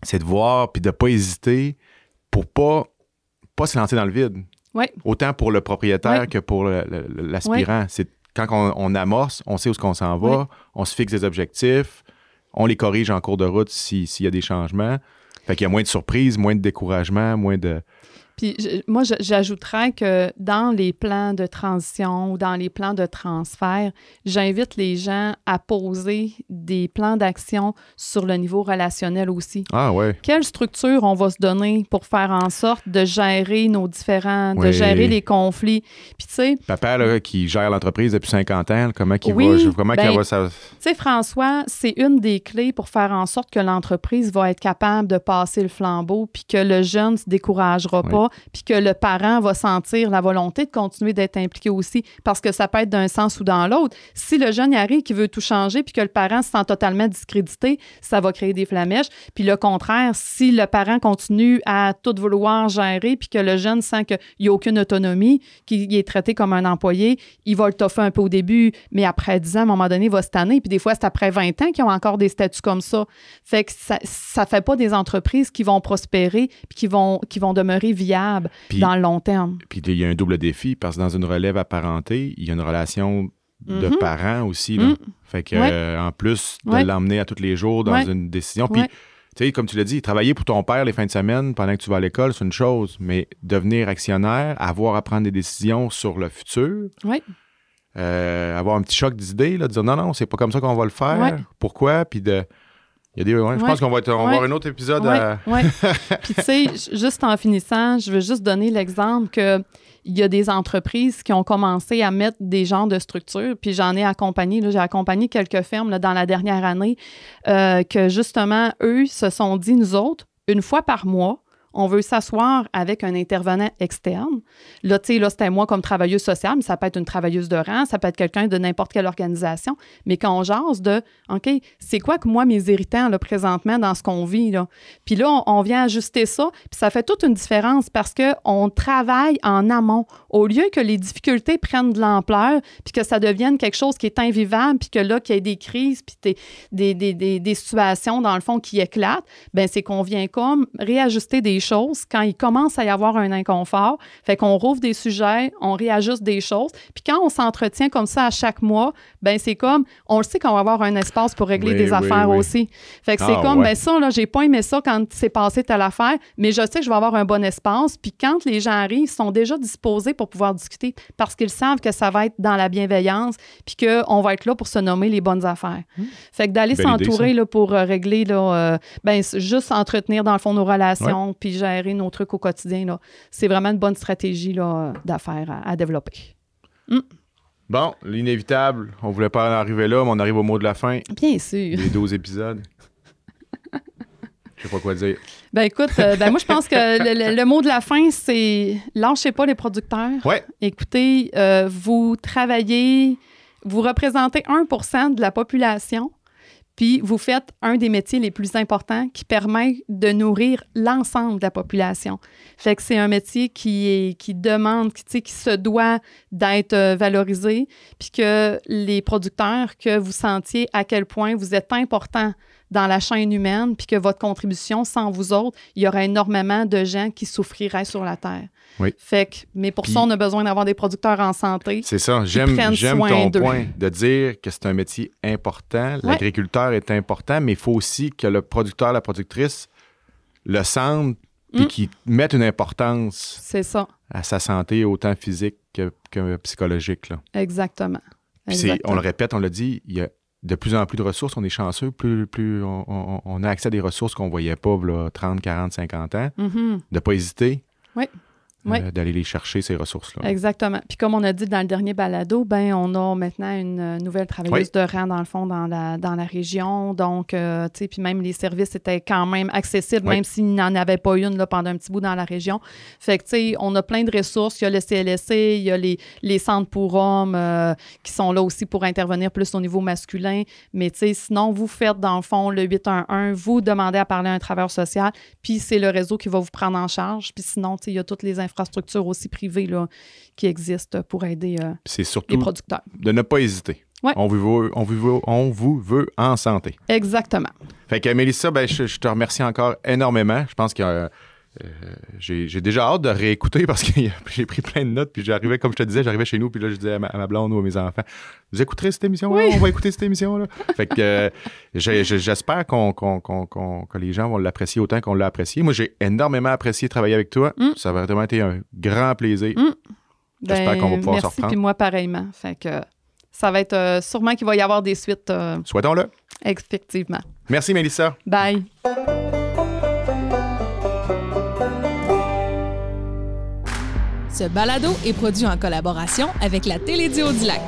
c'est de voir, puis de ne pas hésiter pour pas se lancer dans le vide. Oui. Autant pour le propriétaire que pour l'aspirant. C'est quand on amorce, on sait où on s'en va, on se fixe des objectifs, on les corrige en cours de route s'il y a des changements. Fait qu'il y a moins de surprises, moins de découragement, moins de... Puis moi, j'ajouterais que dans les plans de transition ou dans les plans de transfert, j'invite les gens à poser des plans d'action sur le niveau relationnel aussi. Ah ouais. Quelle structure on va se donner pour faire en sorte de gérer nos différends, de gérer les conflits? Puis tu sais... Papa, là, qui gère l'entreprise depuis 50 ans, comment qu'il va... qu'il va ça... Tu sais, François, c'est une des clés pour faire en sorte que l'entreprise va être capable de passer le flambeau puis que le jeune ne se découragera pas, puis que le parent va sentir la volonté de continuer d'être impliqué aussi, parce que ça peut être d'un sens ou dans l'autre. Si le jeune y arrive qui veut tout changer puis que le parent se sent totalement discrédité, ça va créer des flamèches. Puis le contraire, si le parent continue à tout vouloir gérer puis que le jeune sent qu'il n'y a aucune autonomie, qu'il est traité comme un employé, il va le toffer un peu au début, mais après 10 ans, à un moment donné, il va se tanner. Puis des fois, c'est après 20 ans qu'ils ont encore des statuts comme ça. Fait que ça fait pas des entreprises qui vont prospérer puis qui vont demeurer viables dans le long terme. Puis il y a un double défi parce que dans une relève apparentée, il y a une relation de parents aussi. Là. Fait que en plus de l'emmener à tous les jours dans une décision. Puis, tu sais, comme tu l'as dit, travailler pour ton père les fins de semaine pendant que tu vas à l'école, c'est une chose. Mais devenir actionnaire, avoir à prendre des décisions sur le futur, avoir un petit choc d'idées, là, de dire non, c'est pas comme ça qu'on va le faire. Pourquoi? Puis de... Je pense qu'on va avoir un autre épisode Oui. Puis tu sais, juste en finissant, je veux juste donner l'exemple qu'il y a des entreprises qui ont commencé à mettre des genres de structures, puis j'en ai accompagné, j'ai accompagné quelques fermes là, dans la dernière année, que justement, eux se sont dit, nous autres, une fois par mois, on veut s'asseoir avec un intervenant externe. Là, tu sais, là, c'était moi comme travailleuse sociale, mais ça peut être une travailleuse de rang, ça peut être quelqu'un de n'importe quelle organisation. Mais quand on jase de, OK, c'est quoi que moi, mes irritants, là, présentement, dans ce qu'on vit, là? Puis là, on vient ajuster ça, puis ça fait toute une différence parce qu'on travaille en amont. Au lieu que les difficultés prennent de l'ampleur, puis que ça devienne quelque chose qui est invivable, puis que là, qu'il y ait des crises, puis des situations, dans le fond, qui éclatent, bien, c'est qu'on vient comme réajuster des choses quand il commence à y avoir un inconfort. Fait qu'on rouvre des sujets, on réajuste des choses. Puis quand on s'entretient comme ça à chaque mois, ben c'est comme, on le sait qu'on va avoir un espace pour régler des affaires aussi. Fait que c'est comme, ben ça, là, j'ai pas aimé ça quand c'est passé telle affaire, mais je sais que je vais avoir un bon espace. Puis quand les gens arrivent, ils sont déjà disposés pour pouvoir discuter parce qu'ils savent que ça va être dans la bienveillance puis qu'on va être là pour se nommer les bonnes affaires. Fait que d'aller s'entourer là, pour régler, là, juste entretenir dans le fond nos relations puis gérer nos trucs au quotidien, là, c'est vraiment une bonne stratégie là, d'affaires à développer. Bon, l'inévitable, on voulait pas en arriver là, mais on arrive au mot de la fin. Bien sûr. Les 12 épisodes. Je sais pas quoi dire. Ben écoute, moi je pense que le mot de la fin, c'est lâchez pas les producteurs. Ouais. Écoutez, vous travaillez, vous représentez 1% de la population, puis vous faites un des métiers les plus importants qui permet de nourrir l'ensemble de la population. Fait que c'est un métier qui demande, qui se doit d'être valorisé, puis que les producteurs, que vous sentiez à quel point vous êtes important dans la chaîne humaine, puis que votre contribution, sans vous autres, il y aurait énormément de gens qui souffriraient sur la Terre. Oui. Fait que, mais pour ça, on a besoin d'avoir des producteurs en santé. C'est ça. J'aime ton point de dire que c'est un métier important. L'agriculteur est important, mais il faut aussi que le producteur, la productrice le sente puis qu'il mette une importance à sa santé, autant physique que psychologique. Là. Exactement. Puis on le répète, on l'a dit, il y a de plus en plus de ressources, on est chanceux, plus on a accès à des ressources qu'on ne voyait pas là, 30, 40, 50 ans, de ne pas hésiter d'aller les chercher, ces ressources-là. Exactement. Puis comme on a dit dans le dernier balado, ben on a maintenant une nouvelle travailleuse de rang, dans le fond, dans la région. Donc, tu sais, puis même les services étaient quand même accessibles, même s'il n'en avait pas une là, pendant un petit bout dans la région. Fait que, tu sais, on a plein de ressources. Il y a le CLSC, il y a les centres pour hommes qui sont là aussi pour intervenir plus au niveau masculin. Mais, tu sais, sinon, vous faites, dans le fond, le 811, vous demandez à parler à un travailleur social, puis c'est le réseau qui va vous prendre en charge. Puis sinon, tu sais, il y a toutes les infrastructures aussi privées là, qui existent pour aider c'est surtout les producteurs. De ne pas hésiter. Ouais. On vous veut en santé. Exactement. Fait que Mélissa, ben, je te remercie encore énormément. Je pense que j'ai déjà hâte de réécouter parce que j'ai pris plein de notes. Puis j'arrivais, comme je te disais, j'arrivais chez nous, puis là, je disais à ma blonde ou à mes enfants, vous écouterez cette émission-là? Oui. On va écouter cette émission-là. Fait que j'espère que les gens vont l'apprécier autant qu'on l'a apprécié. Moi, j'ai énormément apprécié travailler avec toi. Ça va vraiment été un grand plaisir. J'espère qu'on va pouvoir se reprendre. Merci, puis moi, pareillement. Fait que ça va être sûrement qu'il va y avoir des suites. Souhaitons-le. Effectivement. Merci, Mélissa. Bye. Ce balado est produit en collaboration avec la Télédio du Lac.